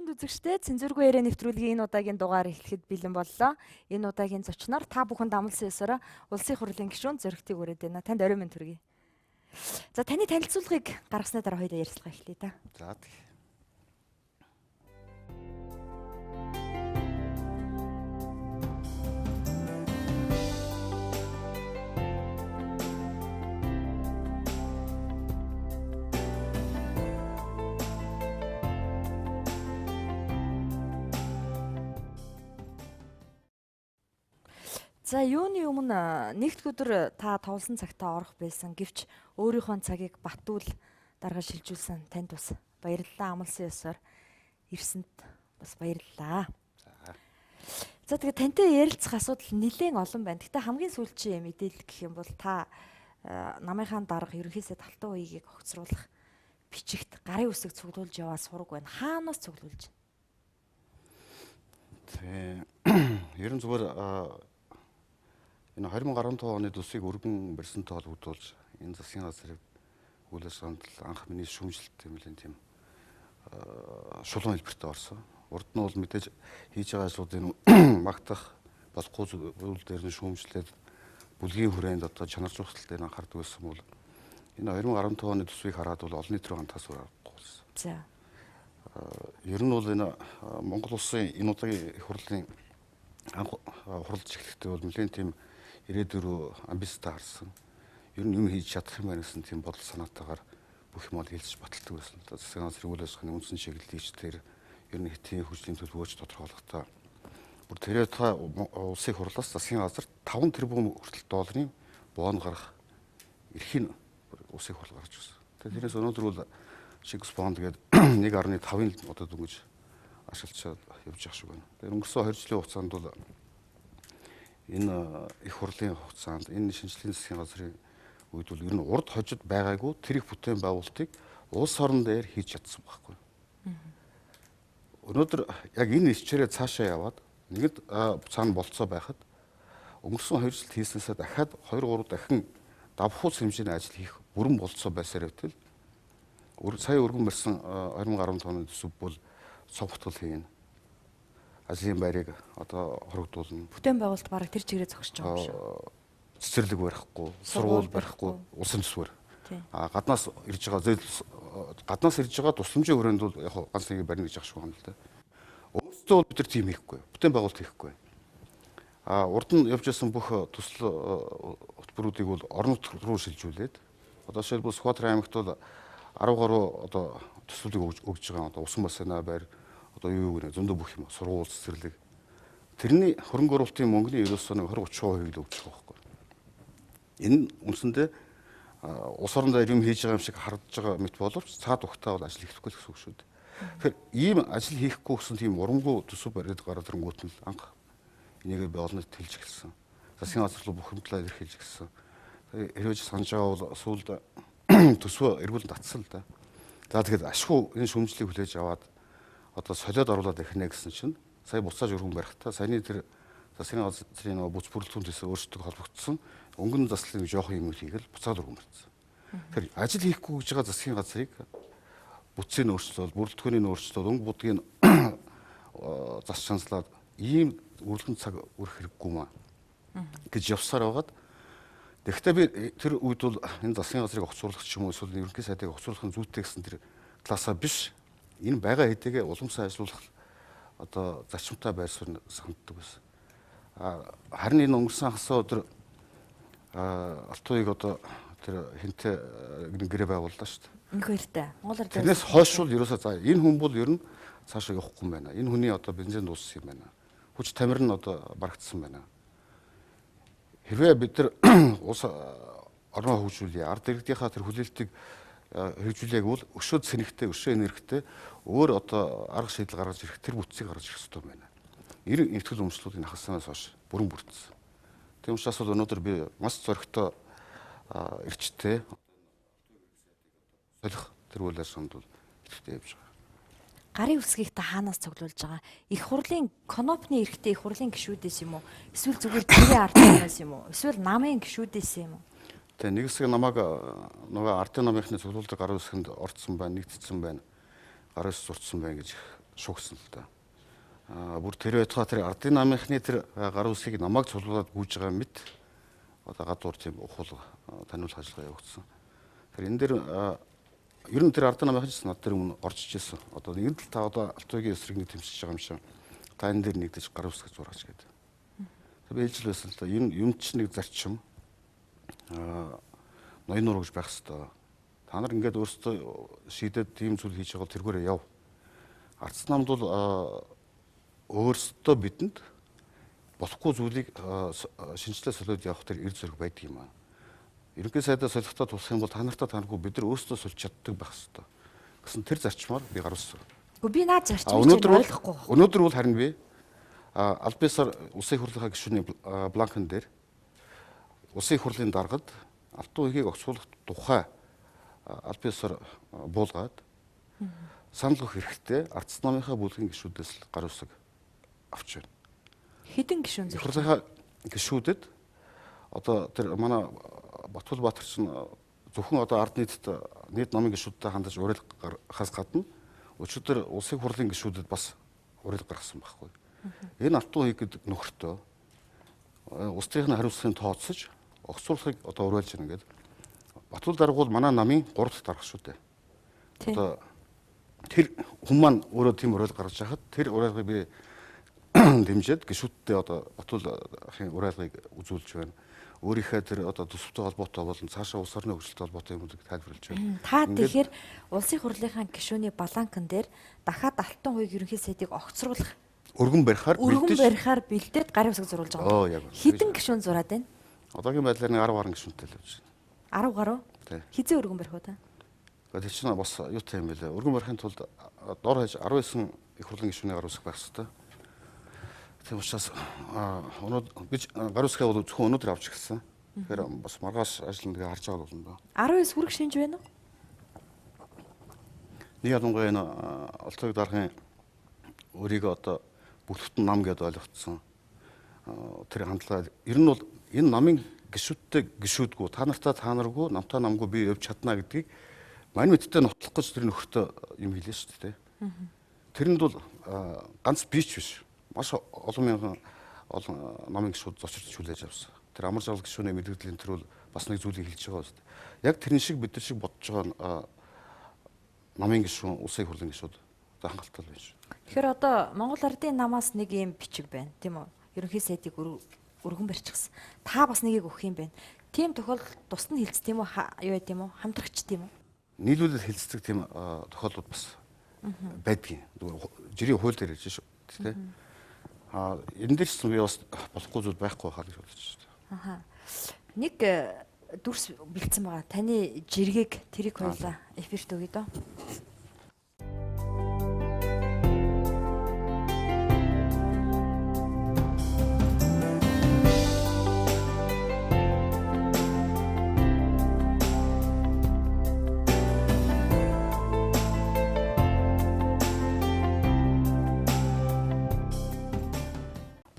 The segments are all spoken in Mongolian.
хүнд үзэгчдээ цензургүй яриа нэвтрүүлгийн энэ удаагийн дугаар эхлэхэд бэлэн боллоо. Энэ удаагийн зочноор та бүхэнд амлсан ёсороо улсын хурлын гишүүн зоригтыг өрөөд байна. Танд орой минь төргий. За таны танилцуулгыг гаргасны дараа хоёулаа ярилцлага эхлэе та. За. За юуны өмнө нэгд өдөр та товлсон цагтаа орох байсан. Гэвч өөрийнхөө цагийг Батүл дарга шилжүүлсэн танд бас баярлалаа. Амлсан ёсоор ирсэнд бас баярлалаа. За тэгээ тантай ярилцах асуудал нэлээд олон байна. Гэтэ хамгийн сүүлчийн мэдээлэл гэх юм бол та намынхаа дарга ерөнхийдөө Талтан уягийг огцруулах бичигт гарын үсэг цуглуулж яваа сураг байна. Хаанаас цуглуулж байна? Ерөн зүгээр энэ 2015 оны төсвийг өргөн барьсантай холбогдуулж энэ засгийн газрыг үйл ажиллагаанд анх миний шүүмжлэлт юм тийм шулуун хэлбэртэй орсон. Урд нь бол мэдээж хийж байгаа ажлуудын магтах болохгүй зүйл дээр нь шүүмжлээд бүлгийн хүрээнд одоо чанар зохицолтыг анхаардаг байсан бол энэ 2015 оны төсвийг хараад бол олон нийт рүү антаас урахгүй болсон. За. Ер нь бол энэ Монгол улсын энэ удаагийн их хурлын анх хурлж эхлэхдээ бол нэлээд тийм ирээдүйрөө амбицтай харсан. Ер нь юм хийж чадах юм байна гэсэн тийм бодол санаатаагаар бүх юм ол хэлж баталдаг байсан. Засгийн газрын үйл ажиллагааны үндсэн чиглэлийч тэр ер нь хэтийн хүчлийн төлөвлөгөөч тодорхойлохдоо бүр тэрээр та улсын хурлаас засгийн газар 5 тэрбум хүртэл долларын боон гарах эрхийг улсын хурл гаргаж байсан. Тэрнээс өнөөдөр бол Шигс бонд гээд 1.5-ын одоо дөнгөж ашиглаж явж байгаа шиг байна. Тэр өнгөрсөн 2 жилийн хугацаанд бол энэ их хурлын хугацаанд энэ шинжлэлийн засгийн газрын үед бол ер нь урд хожид байгаагүй тэр их бүтээн байгуулалтыг улс орон дээр хийж чадсан байхгүй. Өнөөдөр яг энэ ичээрээ цаашаа яваад нэгд цаана болцоо байхад өнгөрсөн 2 жилд хийснээсээ дахиад 2-3 дахин давхуус хэмжээний ажил хийх бүрэн болцоо байсаар байтал сая өргөн барьсан 2015 оны төсөв бол цогтгол хийн. Ажлын байрыг одоо хоригдуулна. Бүтээн байгуулалт бараг тэр чиглэлээр зогсож байгаа юм шүү. Цэцэрлэг барихгүй, сургууль барихгүй, улсын төсвөр. Гаднаас ирж байгаа тусламжийн хүрээнд бол яг ганц нэг барина гэж ах шиг байна л да. Өөрсдөө бол бид нар тийм хийхгүй. Бүтээн байгуулалт хийхгүй. Урд нь явж байсан бүх төсөл хөтөлбөрүүдийг бол орон нутг руу шилжүүлээд одоо жишээлбэл Сүхбаатар аймагт бол 10 гаруй одоо төсвөлийг өгж байгаа. Одоо усан бассейна байр одоо юу гэнэ зөндөө бүх юм сургууль цэцэрлэг тэрний хөрөнгө оруулалтын мөнгөний 20-30% л өгч байгаа байхгүй. Энэ үндсэндээ улс орон дээр юм хийж байгаа юм шиг харагдаж байгаа мэт боловч цаад ухтаа бол ажил хийхгүй гэсэн үг шүү дээ. Тэгэхээр ийм ажил хийхгүй гэсэн тийм урамгүй төсөв бариад гараад ирэнгүүт нь анх энийг би олон нийтэд хэлж эхэлсэн. Засгийн газар руу бухимдлаа илэрхийлж гисэн. Хэрвээ санаж байгаа бол сүүлд төсвөө эргүүл татсан л да. За тэгэхээр ашгүй энэ шүүмжлэлийг хүлээж аваад одоо солиод оруулаад эхнэ гэсэн чинь сая буцааж өргөн барихтаа саяны тэр засгийн газрын бүс бүрэлдэхүүнээс өөрсдөө холбогдсон өнгөн заслын жоох юм хийгээл буцаад өргөн барьсан. Тэгэхээр ажил хийхгүй гэж байгаа засгийн газрыг бүтцийн өөрчлөлт, бүрэлдэхүүний өөрчлөлт, өнгө будгийн зас шанслаад ийм үргэлжлэн цаг өрөх хэрэггүй маа гэж явсаар байгаад тэгэхдээ би тэр үед бол энэ засгийн газрыг огцруулах ч юм уу эсвэл ерөнхий сайдыг огцруулахын зүйтэй гэсэн тэр талаасаа биш энэ байгаа хэдийгээ уламжлан ажиллуулах одоо зачимтай байр суурь санддаг байсан. Харин энэ өнгөрсөн хагас өдөр Алтууийг одоо тэр хинтээ гэрээ байгууллаа шүү дээ. Инх хоёртай. Монголоор тэрнээс хойш бол ерөөсөө за энэ хүн бол ер нь цаашаа явахгүй юм байна. Энэ хүний одоо бензин дууссан юм байна. Хүч тамир нь одоо барагдсан байна. Хэрвээ бид нар улс орноо хөгжүүлье, ард иргэдийнхаа тэр хүлээлтийг хэрэгжүүлээг бол өшөө цэнэгтэй, өшөө энергитэй өөр одоо арга шийдэл гаргаж ирэх тэр бүтцийг гаргаж ирэх хэрэгтэй байна. Эрг нэгтгэл өмчлөлтийн хагасанаас хойш бүрэн бүрдсэн. Тийм учраас бол өнөөдөр би маш зоригтой эрчтэй солих тэр үйл ажиллагаанд бол ихтэй явж байгаа. Гарын үсгийг та хаанаас цуглуулж байгаа? Их хурлын конопны эрхтэй их хурлын гишүүдээс юм уу? Эсвэл зүгээр тэрийн ардаас юм уу? Эсвэл намын гишүүдээс юм уу? Тэгээ нэг хэсэг намайг нөгөө ардын намынхны цуглуулдаг гарын үсгэнд орцсон байна, нэгдсэн байна. Гарын үс зурцсан байна гэж шуугсан л да. Бүр тэр байтугай тэр ардын намынхны тэр гар үсгийг намайг цуглуулад гүйж байгаа мэт одоо гадуур тийм ухуул таниулах ажиллагаа явагдсан. Тэр энэ дээр ер нь тэр ардын намынхч над дээр өмнө орж ижсэн. Одоо нэг л та одоо Алтуугийн эсрэгний тэмцэж байгаа юм шиг та энэ дээр нэгдэж гар үсгэж зураач гэдэг. Тэг би ээлжил байсан л да. Энэ юм чинь нэг зарчим ноён нуур гэж байх хэвээр. Та нар ингээд өөрсдөө шийдээд тийм зүйл хийж байгаа бол тэргээрээ яв. Арц намд бол өөрсдөө бидэнд болохгүй зүйлийг шинжлэх солиод явах тэр эр зэрэг байдаг юм аа. Ерөнхий сайдаа солихтоо тусах юм бол та нартаа танахгүй бид нар өөрсдөө сольж чаддаг байх хэвээр. Гэсэн тэр зарчмаар би гарсан. Гэхдээ би наад зарчмыг ойлгохгүй. Өнөөдөр бол харин би аль биесээр улсын хурлынхаа гишүүний бланкн дээр улсын хурлын даргад Алтан уягийг огцруулах тухай аль биесээр буулгаад санал өгөх хэрэгтэй арц намынхаа бүлгийн гишүүдээс л гар үсэг авч байна. Хэдэн гишүүн зөв? Хурлынхаа гишүүдэд одоо тэр манай Батбул Баатар чинь зөвхөн одоо ард нийт намын гишүүдтэй хандаж уриалга гаргахаас гадна өчигдөр улсын хурлын гишүүдэд бас уриалга гаргасан байхгүй. Энэ Алтан уяг гэдэг нөхөртөө улс төрийн хариуцлагын тооцож огцруулахыг одоо уриалж байна гэдэг. Батбул даргуул манай намын 3 дахь дарга шүү дээ. Одоо тэр хүн маань өөрөө тийм уриалга гаргаж хахад тэр уриалгыг би дэмжиж гишүүдтэй одоо Батбулын уриалгыг үзүүлж байна. Өөрийнхөө тэр одоо төсөвтэй холбоотой болон цаашаа улс орны хөгжилтэй холбоотой юмнуудыг тайлбарлаж байна. Та тэгэхээр улсын хурлынхаа гишүүний баланкн дээр дахиад Алтан уяг ерөнхий сайдыг огцруулах өргөн барихаар бэлдээд гарын үсэг зурулж байгаа. Хэдэн гишүүн зураад байна? Одоогийн байдлаар нэг 10 гаруй гишүүнтэй л байж10 байна. гаруй? Хизээ өргөн барих уу та? Тэгээд чинь бас юутай юм бэлээ. Өргөн барихын тулд дор хаяж 19 их хурлын гишүүний гар үсэг байх хэрэгтэй. Тийм учраас би гар үсгээ бол зөвхөн өнөөдөр авч ирсэн. Тэгэхээр бас маргааш ажил нэгэ харж байгаа болно доо. 19 хүрэх шинж байна уу? Нэг ялангуяа энэ Алтан уяг даргын өөрийгөө одоо бүлэгтэн нам гэдээ ойлгоцсон. Тэр хандлага ер нь бол энэ намын гишүүдтэй гишүүдгүй та наргүй намтаа намгүй би явж чадна гэдгийг мань мэдтэй нотлох гэж тэр нөхөртөө юм хэлээ шүү дээ. Тэрэнд бол ганц бич биш. Маш олон намын гишүүд зочирч хүлээж авсан. Тэр амар жаргал гишүүний мэдээллийн тэр бол бас нэг зүйлийг хэлж байгаа шүү дээ. Яг тэрэн шиг бид нар шиг бодож байгаа намын гишүүн, улсын хурлын гишүүд одоо хангалттай байж. Тэгэхээр одоо Монгол Ардын намаас нэг юм бичиг байна, тийм үү? Ерөнхий сайдыг өргөн барьчихсан. Та бас нэгийг өгөх юм байна. Тийм тохиолдолд тусна хилцдэг тийм үү? Юу яа тийм үү? Хамтрагч тийм үү? Нийлүүлэл хилцдэг тийм тохиолдлууд бас байдгийн. Жирийн хууль дээр хэлж шүү дээ. Энэ дээр ч би бас болохгүй зүйл байхгүй хаа гэж бодож байна. Нэг дүрс бэлдсэн байгаа. Таны жиргэг тэрийг хоёлаа эфирт өгье доо.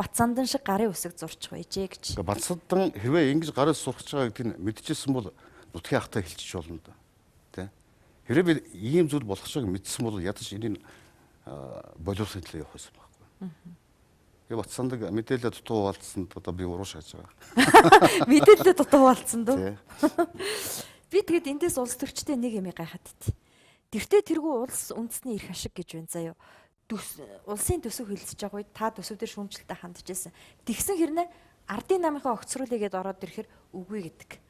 Батсандан шиг гарын үсэг зурчих байжээ гэж. Батсандан хэрвээ ингэж гарын сурах гэж байгаа гэдгийг мэдчихсэн бол нутгийн ахтай хэлчих болно да. Тэ. Хэрвээ би ийм зүйл болох шиг мэдсэн бол ядаж энийг боловсролын төлөө явах байсан байхгүй. Би Батсандаг мэдээлэл дутуу хуваалцсанд одоо би уруу шааж байгаа. Мэдээлэл дутуу хуваалцсан дөө. Би тэгэд эндээс улс төрчтэй нэг юм гайхаад ит. Тэртээ тэргүй улс үндэсний эрх ашиг гэж байна заяа. Улсын төсөв хэлцэж байгаа үед та төсөв дээр шүүмжлэлтэй хандж байсан. Тэгсэн хэрнээ ардын намынхаа огцруулъя гэдээ ороод ирэхээр үгүй гэдэг.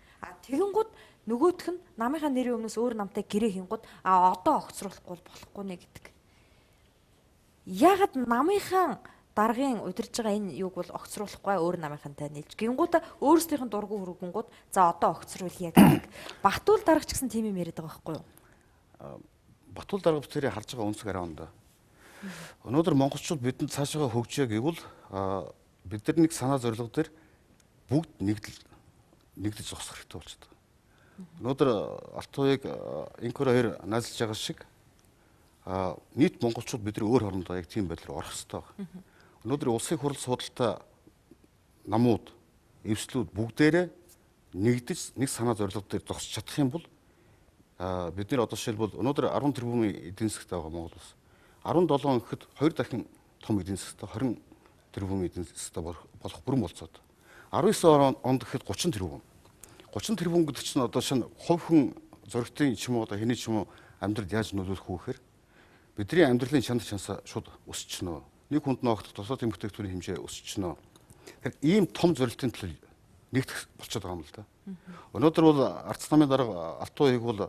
Тэгэнгүүт нөгөөх нь намынхаа нэрийн өмнөөс өөр намтай гэрээ хийнгүүт одоо огцруулахгүй болохгүй нэ гэдэг. Яагаад намынхаа даргын удирж байгаа энэ юуг бол огцруулахгүй өөр намынхантай нийлж. Гингүүтээ өөрсдийнх нь дургу хөргөнгүүт за одоо огцруулъя гэдэг. Батбул дарга ч гэсэн тийм юм яриад байгаа байхгүй юу? Батбул дарга бүтээрээ харж байгаа үнсэг арай ондоо. Өнөөдөр монголчууд бидэнд цаашаа хөгжие гэвэл бид нар нэг санаа зорилго дээр бүгд нэгдэж зогсох хэрэгтэй болчиход байгаа. Өнөөдөр Алтан уяг инкор хоёр наазлж байгаа шиг нийт монголчууд бидний өөр хоорондоо яг тийм байдлаар орох хэрэгтэй байна. Өнөөдөр улсын хурал суудалтай намууд, эвслүүд бүгдээрээ нэгдэж нэг санаа зорилго дээр зогсож чадах юм бол бид нар одоо жишээлбэл өнөөдөр 10 тэрбумын эдийн засгтай байгаа Монгол улс. 17 гэхэд 2 дахин том эдийн засагтай 20 тэрбум эдийн засагтай болох бүрэн болцоод. 19 онд гэхэд 30 тэрбум. 30 тэрбум гэдэг чинь одоо шинэ хувь хүн зөрөгтийн ч юм уу одоо хэний ч юм уу амьдралд яаж нөлөөлөх вэ гэхээр бидний амьдралын чанар чансаа шууд өсчихнө. Нэг хүнд ногдох тусаад эмэгтэйчүүдийн хэмжээ өсчихнө. Тэгэхээр ийм том зорилтын төлөө нэгдэх болчиход байгаа юм л да. Өнөөдөр бол арц намын дарга Алтан уяг бол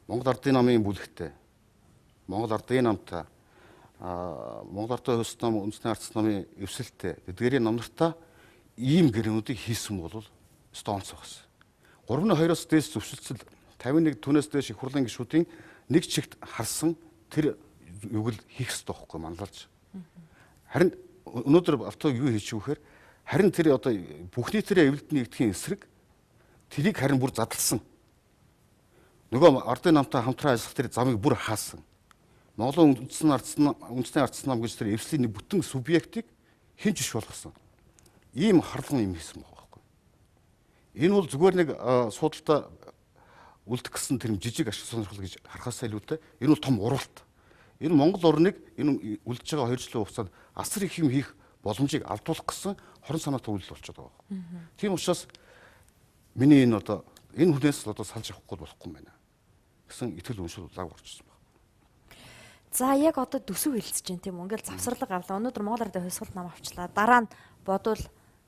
Монгол Ардын намын бүлэгтэй Монгол Ардын намтай Монгол Ардын хөлс нам үндэсний арц намын эвсэлтэй эдгээрийн намнартаа ийм гэрэнүүдийг хийсэн бол стонц багс. 3-2-оос дээш зөвшөлтсөл 51 түнээс дээш их хурлын гишүүдийн нэг чигт харсан тэр юг л хийх ёстой байхгүй манлайлж. Харин өнөөдөр автог юу хийчих вэ гэхээр харин тэр одоо бүхний тэрэ эвлэлтний нэгдэхийн эсрэг тэрийг харин бүр задлсан. Нөгөө ардын намтай хамтран ажиллах тэр замыг бүр хаасан. Монголын үндэсний арц нам гэж тэр эвслийн бүтэн субъектыг хинч биш болгосон. Ийм харлан юм хийсэн байгаа байхгүй. Энэ бол зүгээр нэг суудалтай үлдэх гэсэн тэр жижиг ашиг сонирхол гэж харахаас илүүтэй энэ бол том уралт. Энэ Монгол орныг энэ үлдэж байгаа 2 жилийн хугацаанд асар их юм хийх боломжийг алдуулах гэсэн хорон санаатай үйлдэл болчиход байгаа байхгүй. Тийм учраас миний энэ одоо энэ хүнээс л одоо салж авахгүй болохгүй юм байна гэсэн итгэл үншил лаг орчихсон байна. За яг одоо төсөв хэлцэж байна тийм үү? Ингээл завсарлага авлаа. Өнөөдөр Монгол Ардын хувьсгал нам авчлаа. Дараа нь бодвол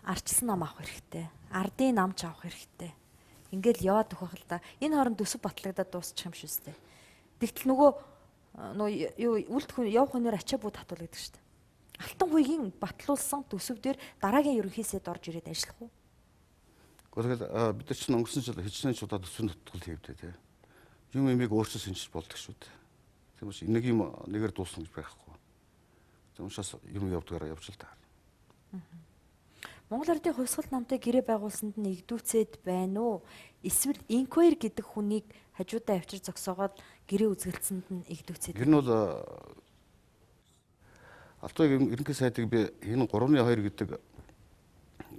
ардчилсан нам авах хэрэгтэй. Ардын намч авах хэрэгтэй. Ингээл яваад өгөх л да. Энэ хооронд төсөв батлагдаад дуусчих юм шүү дээ. Тэгтэл нөгөө юу үлд хүн явах хүнээр ачаа бүү татвал гэдэг шүү дээ. Алтан хуйгийн батлуулсан төсөв дээр дараагийн ерөнхий сайд орж ирээд ажиллах уу? Гэхдээ бид нар чинь өнгөрсөн жил хичнээн шудаад төсвийн нутгал хийвдээ тий. Юм эмийг өөрчлөсөн ч болдог шүү дээ. Тийм учраас нэг юм нэгээр дуусна гэж байхгүй. Тийм учраас юм явдгаараа явж л таа. Монгол Ардын хувьсгал намтай гэрээ байгуулсанд нь игдүүцээд байна уу? Эсвэл инквайр гэдэг хүнийг хажуудаа авчир зогсоогоод гэрээ үзгэлцсэнд нь игдүүцээд. Тэр нь бол Алтан ерөнхий сайдыг би энэ 3-2 гэдэг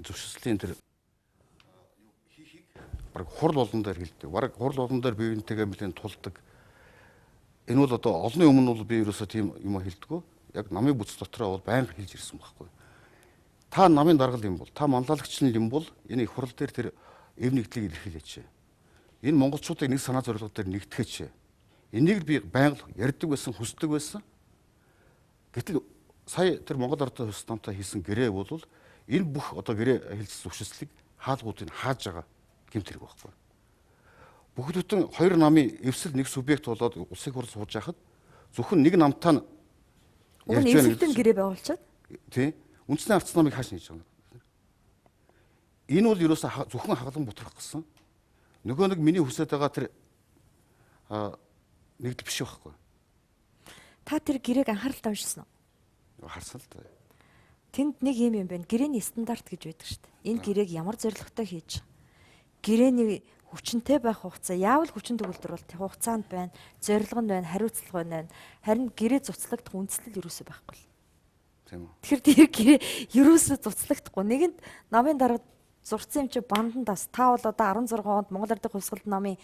зөвшөөрлөлийн тэр баг хурл болон дээр хэлдэг. Баг хурл болон дээр биеинтэйгээ нэлээд тулдаг. Энэ бол одоо олонний өмнө бол би ерөөсөө тийм юм хэлдэггүй. Яг намын бүц дотроо бол байнга хэлж ирсэн байхгүй. Та намын даргал юм бол, та манлайлагч юм бол энэ их хурл дээр тэр эв нэгдлийг илэрхийлээч. Энэ монголчуудыг нэг санаа зорилго дээр нэгтгэж. Энийг би байнга ярьдаг байсан, хүсдэг байсан. Гэтэл сая тэр Монгол Ардын хувьс намтай хийсэн гэрээ бол энэ бүх одоо гэрээ хэлцсэн зөвшөөрлийг хаалгуудыг хааж байгаа гэмт хэрэг байхгүй. Бүгд бүтэн 2 намын эвсэл нэг субъект болоод улсын хурл сууж яхад зөвхөн нэг намтаа нь ярьж байгаа эвсэлтэн гэрээ байгуулчаад тий үндэсний арц намыг хааш нээж байгаа. Энэ бол ерөөсө зөвхөн хаглан бутрах гэсэн. Нөгөө нэг миний хүсэж байгаа тэр нэгдэл биш байхгүй. Та тэр гэрээг анхааралтай уншсан уу? Харсан л та. Тэнд нэг юм байна. Гэрээний стандарт гэж байдаг шүү дээ. Энэ гэрээг ямар зорилготой хийж гэрээний хүчинтэй байх хугацаа яавал хүчин төгөлдөр бол хугацаанд байна, зорилго нь байна, хариуцлага байна. Харин гэрээ цуцлагдах үндслэл юусоо байхгүй л. Тийм үү. Тэгэхээр тэр гэрээ юусоо цуцлагдахгүй. Нэгэнд намын дарга зурцсан юм чи бандандас та бол одоо 16 онд Монгол Ардын хувьсгалт намын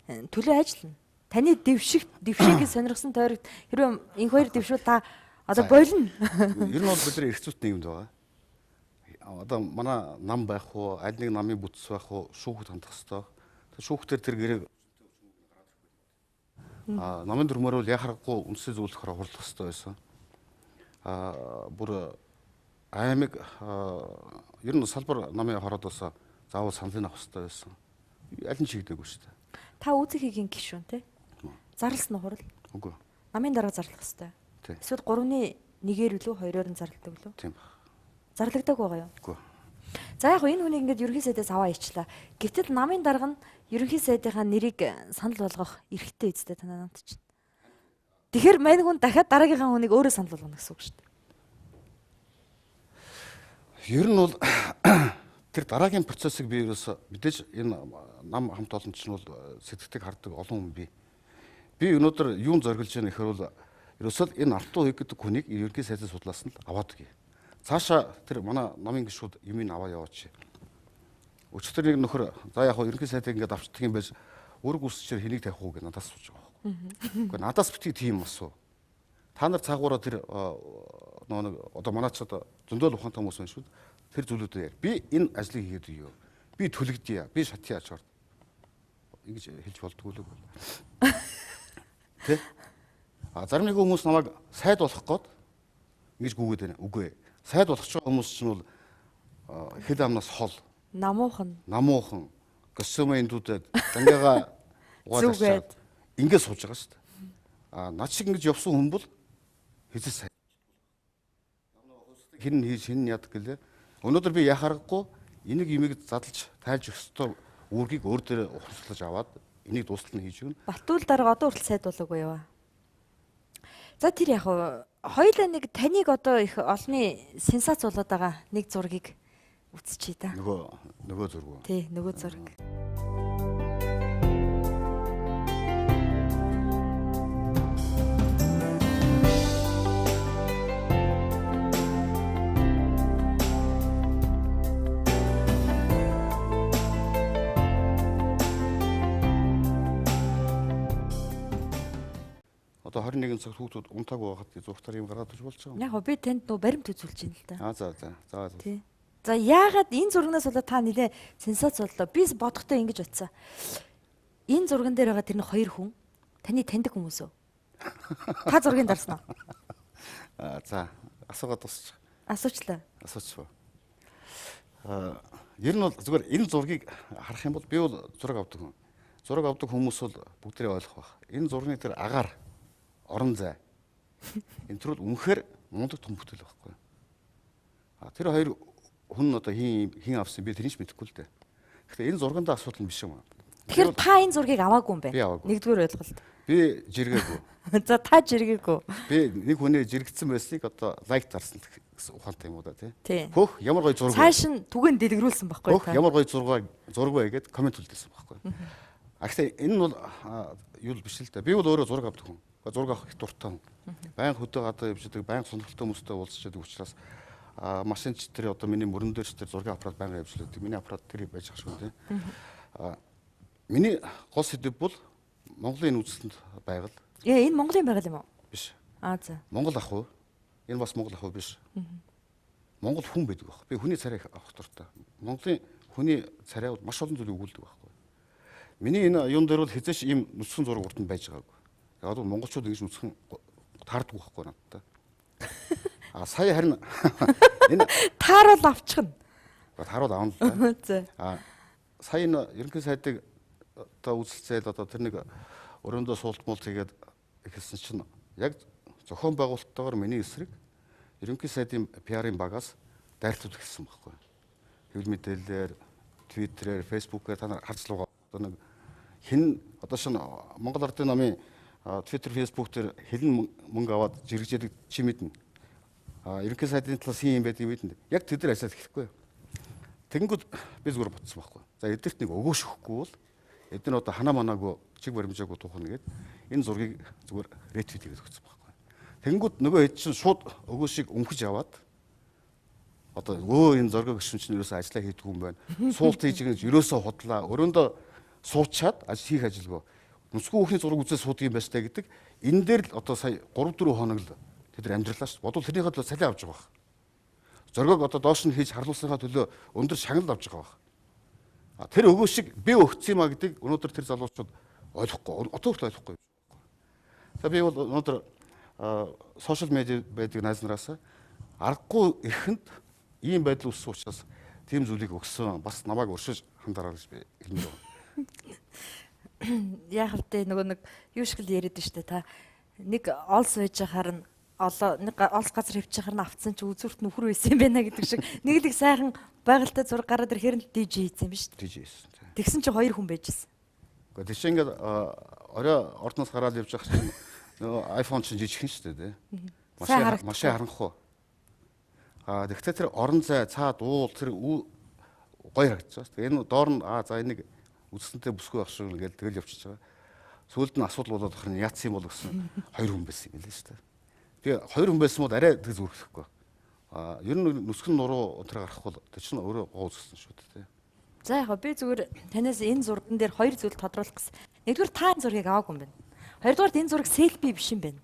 төлөө ажиллана. Таны дэвшигийг сонирхсан тойрогт хэрвээ энэ хоёр дэвшүүл та одоо болно. Ер нь бол бид нар эрхцүүт нийгэмд байгаа. Одоо манай нам байх уу, аль нэг намын бүтц байх уу, шүүхд хандах хэрэгтэй. Тэр шүүхтэр тэр гэрээг намын дүрмээр бол яхахгүй үндсээ зөвлөхөөр хурлах хэрэгтэй байсан. Бүр аймаг ер нь салбар намын хороодоос заавал саналын авах хэрэгтэй байсан. Аль нь чигдээгүй шүү дээ. Та үүсэг хийгийн гишүүн те. Зарласан уу хурал? Үгүй. Намын дараа зарлах хэрэгтэй. Эсвэл 3-ны 1-ээр үлээ 2-оор нь зарладаг үлээ? Тийм. Зарлагдаг байгаа юу? Үгүй. За яг энэ хүнийг ингээд ерөнхий сайдаас аваа ичлаа. Гэвтэл намын дарга нь ерөнхий сайдынхаа нэрийг санал болгох эрхтэй эцтэй танаа намт чинь. Тэгэхээр мань хүн дахиад дараагийнхаа хүнийг өөрөө санал болгоно гэсэн үг шүү дээ. Ер нь бол тэр дараагийн процессыг би ерөөсө мэдээж энэ нам хамт олон ч нь бол сэтгэдэг хардаг олон хүн бий. Би өнөөдөр юун зориглож байгаа нэхэр бол ерөөсөө энэ Алтан уяг гэдэг хүнийг ерөнхий сайдын судлаас нь аваад гээ. Цаашаа тэр манай намын гишүүд юмыг аваа яваач. Өчигдөр нэг нөхөр за яг хоо ерөнхий сайдыг ингээд авчдаг юм байж Үүрэг үсчээр хэнийг тавих уу гэж надаас сууж байгаа байхгүй. Гэхдээ надаас битгий тийм асуу. Та нар цаагаараа тэр нэг одоо манайчад зөндөл ухаантай хүмүүс байна шүү. Тэр зүйлүүдээр би энэ ажлыг хийгээд юу? Би төлөгдөе. Би шатьяа ачаар. Ингэж хэлж болдгоо л. Тэ? Зарим нэг хүмүүс намайг сайд болох гээд ингэж гүгээд байна. Үгүй ээ. Сайд болох ч хүмүүс чинь бол хэд амнаас хол. Намуухан. Госомэндүүдэд дангага угаалаад ингэж сууж байгаа шүү дээ. Над шиг ингэж явсан хүн бол хэзээ сайн. Хин хийж хин яд гэлээ. Өнөөдөр би яхаарахгүй энийг имийг задлж тайлж өстой үүргийг өөр дээр ухамсарлаж аваад энийг дуустал нь хийж өгнө. Баттуул дарга одоо хүртэл сайд болоогүй юу? За тэр яг хоёулаа нэг таныг одоо их олны сенсац болоод байгаа нэг зургийг үзчихье та. Нөгөө зураг уу? Тий, нөгөө зураг. Одоо 21 цагт хүүхдүүд унтаагүй байхад зургатаар юм гаргаад ирж болж байгаа юм. Яг би танд нөө баримт үзүүлж байна л да. За. Тий. За яагаад энэ зургнаас болоод та нэлээ сенсац боллоо. Би бодохдоо ингэж бодсон. Энэ зурган дээр байгаа тэр нэг хоёр хүн таны таньдаг хүмүүс үү? Та зургийг дарсан уу? За, асуугаад тусч. Асуучлаа. Асуучихва. Ер нь бол зүгээр энэ зургийг харах юм бол би бол зураг авдаг хүн. Зураг авдаг хүмүүс бол бүгдээ ойлгох байх. Энэ зургийн тэр агаар орон зай. Энэ төрөл үнэхээр мундаг том бүтээл байхгүй. Тэр хоёр хүн одоо хин авсан би тэрийг ч мэдэхгүй л дээ. Гэхдээ энэ зургандаа асуудал нь биш юм аа. Тэгэхээр та энэ зургийг аваагүй юм байна. Нэгдүгээр ойлголт. Би жиргээгүй. За та жиргээгүй. Би нэг хүний жирэгдсэн байсныг одоо лайк дарсан гэсэн ухаантай юм уу да тий. Тий. Хөх ямар гоё зураг. Цааш нь түгээн дэлгэрүүлсэн байхгүй та. Хөх ямар гоё зураг бай гэд комент үлдээсэн байхгүй. Гэхдээ энэ нь бол юу л биш л дээ. Би бол өөрөө зураг авдаг хүн. Зураг авах их дуртай хүн. Байнга хөдөө гадаа явждаг, байнга сонирхолтой хүмүүстэй уулзчихэд учраас машинч тэр одоо миний мөрөн дээр ч тэр зургийн аппарат байнга явж лээ. Миний аппарат тэр байж ах шүү дээ. Миний гол сэдв бол Монголын үндэстэнд байгаль. Энэ Монголын байгаль юм уу? Биш. За. Монгол ах уу? Энэ бас Монгол ах уу биш. Монгол хүн байдаг байх. Би хүний царай авах дуртай. Монголын хүний царай бол маш олон зүйлийг өгүүлдэг байхгүй. Миний энэ юун дээр бол хязгаарч ийм нүцгэн зураг урд нь байж байгаагүй. Яг бол монголчууд ингэж нүцгэн таарддаг байхгүй надтай. Сая харин энэ тааруул авчихна. Тааруул аавна л да. За. Сая энэ ерөнхий сайдыг одоо үзэлцээл одоо тэр нэг өрөөндөө суултмуул тэгээд ихэлсэн чинь яг зохион байгуулалттайгаар миний эсрэг ерөнхий сайдын PR-ын багаас дайртууд эхэлсэн байхгүй. Хэвлэл мэдээлэлээр, Твиттерээр, Фэйсбүүкээр та нар харж л байгаа. Одоо нэг хэн одоо шин Монгол Ардын намын Twitter, Facebook дээр хэлэн мөнгө аваад жиргэжэдэг чи мэднэ. Ерөнхий сайдын талаас юм байдаг мэднэ. Яг тэд нар ажиллаад эхлэхгүй. Тэгэнгүүт би зүгээр ботсон байхгүй. За эдгэрт нэг өгөөшөхгүй бол эдгээр одоо ханаа манаагүй чиг баримжаагүй тухна гээд энэ зургийг зүгээр ретвит хийгээд өгсөн байхгүй. Тэгэнгүүт нөгөө хэд чинь шууд өгөөшийг өмгөж аваад одоо энэ зургийг гişүн чинь ерөөсөө ажиллаа хийдэг юм байна. Суулт хийж ингэж ерөөсөө худлаа. Өрөөндөө суучаад хийх ажилгүй. Нүцгэн хүүхний зураг үзээ суудаг юм байна гэдэг. Энэ дээр л одоо сая 3-4 хоног л тэд нар амьдралаа шүү. Бодвол тэрнийхээ төлөө салиа авч байгаа. Зоргог одоо доош нь хийж харлуулсныхаа төлөө өндөр шагнал авч байгаа. Тэр өгөөшийг би өгсөн юм а гэдэг өнөөдөр тэр залуучууд ойлгохгүй. Одоо хүртэл ойлгохгүй. За би бол өнөөдөр сошиал медиа байдаг найз нараас аргагүй ихэнд ийм байдал үүссэн учраас тийм зүйлийг өгсөн. Бас намайг уршиж хандараа гэж би хэлмээр байна. Яг л нөгөө нэг юу шиг л яриад штэ та нэг олс байж хахаар нь нэг олс газар хөвчих харна авцсан чи үзүүрт нөхөр байсан юм байна гэдэг шиг нэг л их сайхан байгальтай зураг гараад ирэхээр нь DJ хийсэн юм шүү дээ. DJ хийсэн. Тэгсэн чи хоёр хүн байжсэн. Гэхдээ тийш ингээд орой ордноос гараад явж байгаа чинь нөгөө iPhone чинь жижигхэн шүү дээ. Машин харанхуу. Тэгвэл тэр орон зай цаад уул тэр гоё харагдаж байгаа. Энэ доор нь за энийг үсэнтэй бүсгүй байх шиг ингээл тэгэл явчихж байгаа. Сүүлд нь асуудал болоод ахын яатсан юм бол гэсэн хоёр хүн байсан юм лээ шүү дээ. Би хоёр хүн байсан бол арай тэг зүрхэхгүй. Ер нь нүсгэн нуруу өдрө гарах бол тэр чинь өөрөө гоо үзсэн шүү дээ. За яг би зүгээр танаас энэ зурган дээр хоёр зүйл тодруулах гэсэн. Нэгдүгээр та энэ зургийг аваагүй юм байна. Хоёрдугаар энэ зураг селфи биш юм байна.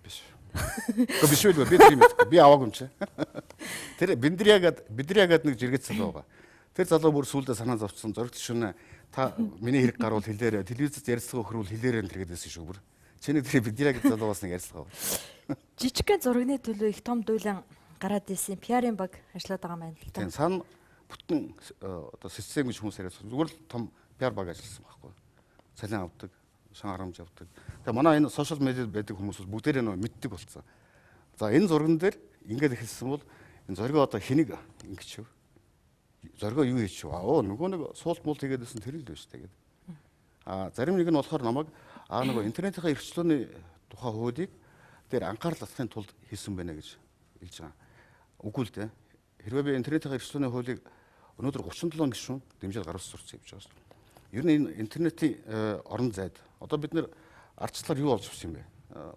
Биш. Гэхдээ биш үү? Би тийм мэдгүй. Би аваагүй юм чи. Тэр бидриягаад нэг жиргэц залуу байгаа. Тэр залуу бүр сүулдэ санаа зовцсон. Зөрөгт шөнө та миний хэрэг гарвал хэлээрэ, телевизэд ярилцлага өгөхрүүл хэлээрэ энэ тэргээд байсан шүү бүр. Чиний тэр бидриягаад залуу бас нэг ярилцлага байгаа. Жижигхэн зурагны төлөө их том дуйлан гараад ирсэн пиарын баг ажиллаад байгаа юм байна л да. Тийм сан бүтэн одоо систем гэж хүмүүс яриад зүгээр л том пиар баг ажилласан байхгүй. Цалин авдаг, шан харамж авдаг. Тэгээ манай энэ сошиал медиад байдаг хүмүүс бүгдээрээ нөө мэддэг болсон. За энэ зурган дээр ингээд эхэлсэн бол энэ зоргоо одоо хэнийг ингэж вэ? Зоргоо юу хийж вэ? Нөгөө нэг суулт муулт хийгээдсэн тэр л биш тэгээд. Зарим нэг нь болохоор намайг нөгөө интернетийнхаа эрхчлөөний тухай хуулийг дээр анхаарал татахын тулд хийсэн байна гэж хэлж байгаа. Үгүй л дээ. Хэрвээ би интернетийнхаа эрхчлөөний хуулийг өнөөдөр 37 гишүүн дэмжиж гаргасан сурч явж байгаа шүү. Ер нь энэ интернетийн орон зайд одоо бид нэр ардчлалаар юу олж авсан юм бэ?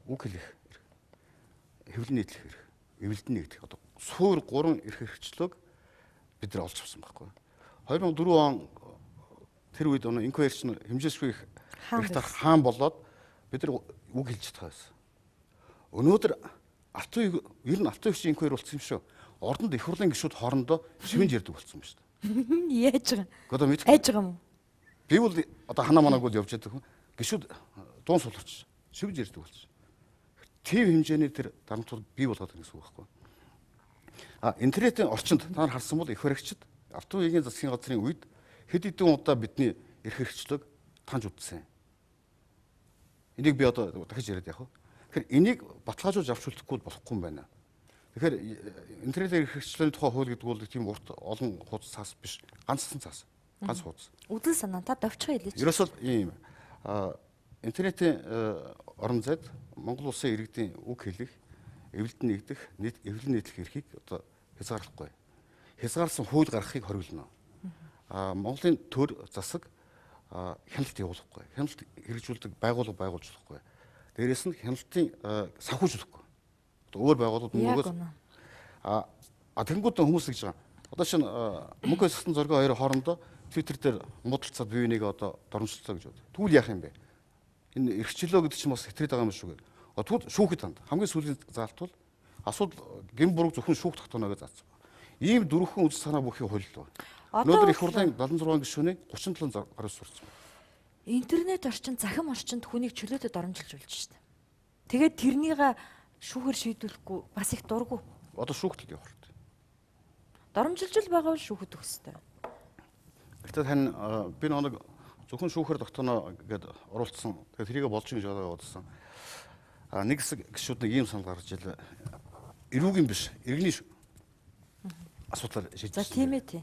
Үг хэлэх эрх, хэвлэл нийтлэх эрх, эвэлдэн нэгдэх одоо суур 3 эрх хэрэгчлөөг бид нар олж авсан байхгүй. 2004 он тэр үед инквайрч нь хэмжээшгүй их хаан болоод бид нар үг хэлж чадах байсан. Өнөөдөр ер нь автогийн инквайр болсон юм шүү. Ордонд их хурлын гишүүд хоорондоо шивэнж ярьдаг болсон юм шүү дээ. Яаж байгаа? Одоо мэдээ. Айж байгаа юм уу? Би бол одоо ханаа манааг бол явж байдаг хүн. Гишүүд дуун суларч шивэнж ярьдаг болсон. Тийм хэмжээний тэр дарамтууд бий болгоод байгаа гэсэн үг байхгүй. Интернетийн орчинд та нар харсан бол их баригчид автогийн засгийн газрын үед хэд хэдэн удаа бидний эрх хэрэгчлөөг таньж үзсэн. Энийг би одоо дахиж яриад яах вэ? Тэгэхээр энийг баталгаажуулж авч үлдэхгүй болохгүй юм байна. Тэгэхээр интернетийн эрх хэрэгчлөөний тухай хууль гэдэг бол тийм урт олон хуудас цаас биш. Ганцхан цаас. Ганц хуудас. Үдэл санаа та довчхон хэлээч. Ерөөсөө ийм интернетийн орон зайд Монгол улсын иргэдийн үг хэлэх, эвлэлд нэгдэх, эвлэл нийтлэх эрхийг одоо хязгаарлахгүй. Хязгаарласан хууль гаргахыг хориглоно. Монголын төр засаг хяналт явуулахгүй. Хяналт хэрэгжүүлдэг байгууллага байгуулж болохгүй. Дээрээс нь хяналтын санхүүжүүлэхгүй. Өөр байгууллагууд мөнгөөс тэнгууд хүмүүс гэж байгаа. Одоо шинэ мөнгө өсгсөн зоргоо хоёр хоорондоо Twitter дээр муудалцаад бие биенийг одоо доромжлолцоо гэж байна. Тэгвэл яах юм бэ? Энэ эрхчлөө гэдэг чинь бас хэтрээд байгаа юм шүү гэдэг. Тэгвэл шүүхэд танд хамгийн сүүлийн заалт бол асуудал гин буруу зөвхөн шүүх тогтооно гэж заасан. Ийм дөрвөн үзэл санаа бүхий хууль. Өнөөдөр их хурлын 76 гишүүний 37 гаруй сурсан. Интернет орчин, захим орчинд хүнийг чөлөөтэй доромжилж болж штэ. Тэгээд тэрнийга шүүхээр шийдвэрлэхгүй бас их дургу. Одоо шүүхтэл явах хэрэгтэй. Доромжилж л байгаа бол шүүхэд өгөх хэрэгтэй. Гэхдээ тань би нэг зөвхөн шүүхээр тогтооно гэдээ оруулсан. Тэгээд тэрийг болж гэж бодсон. Нэг хэсэг гишүүд нэг ийм санал гаргаж илээ. Эрүүгийн биш, иргэний асуудлаар шийдэж. За тийм ээ тий.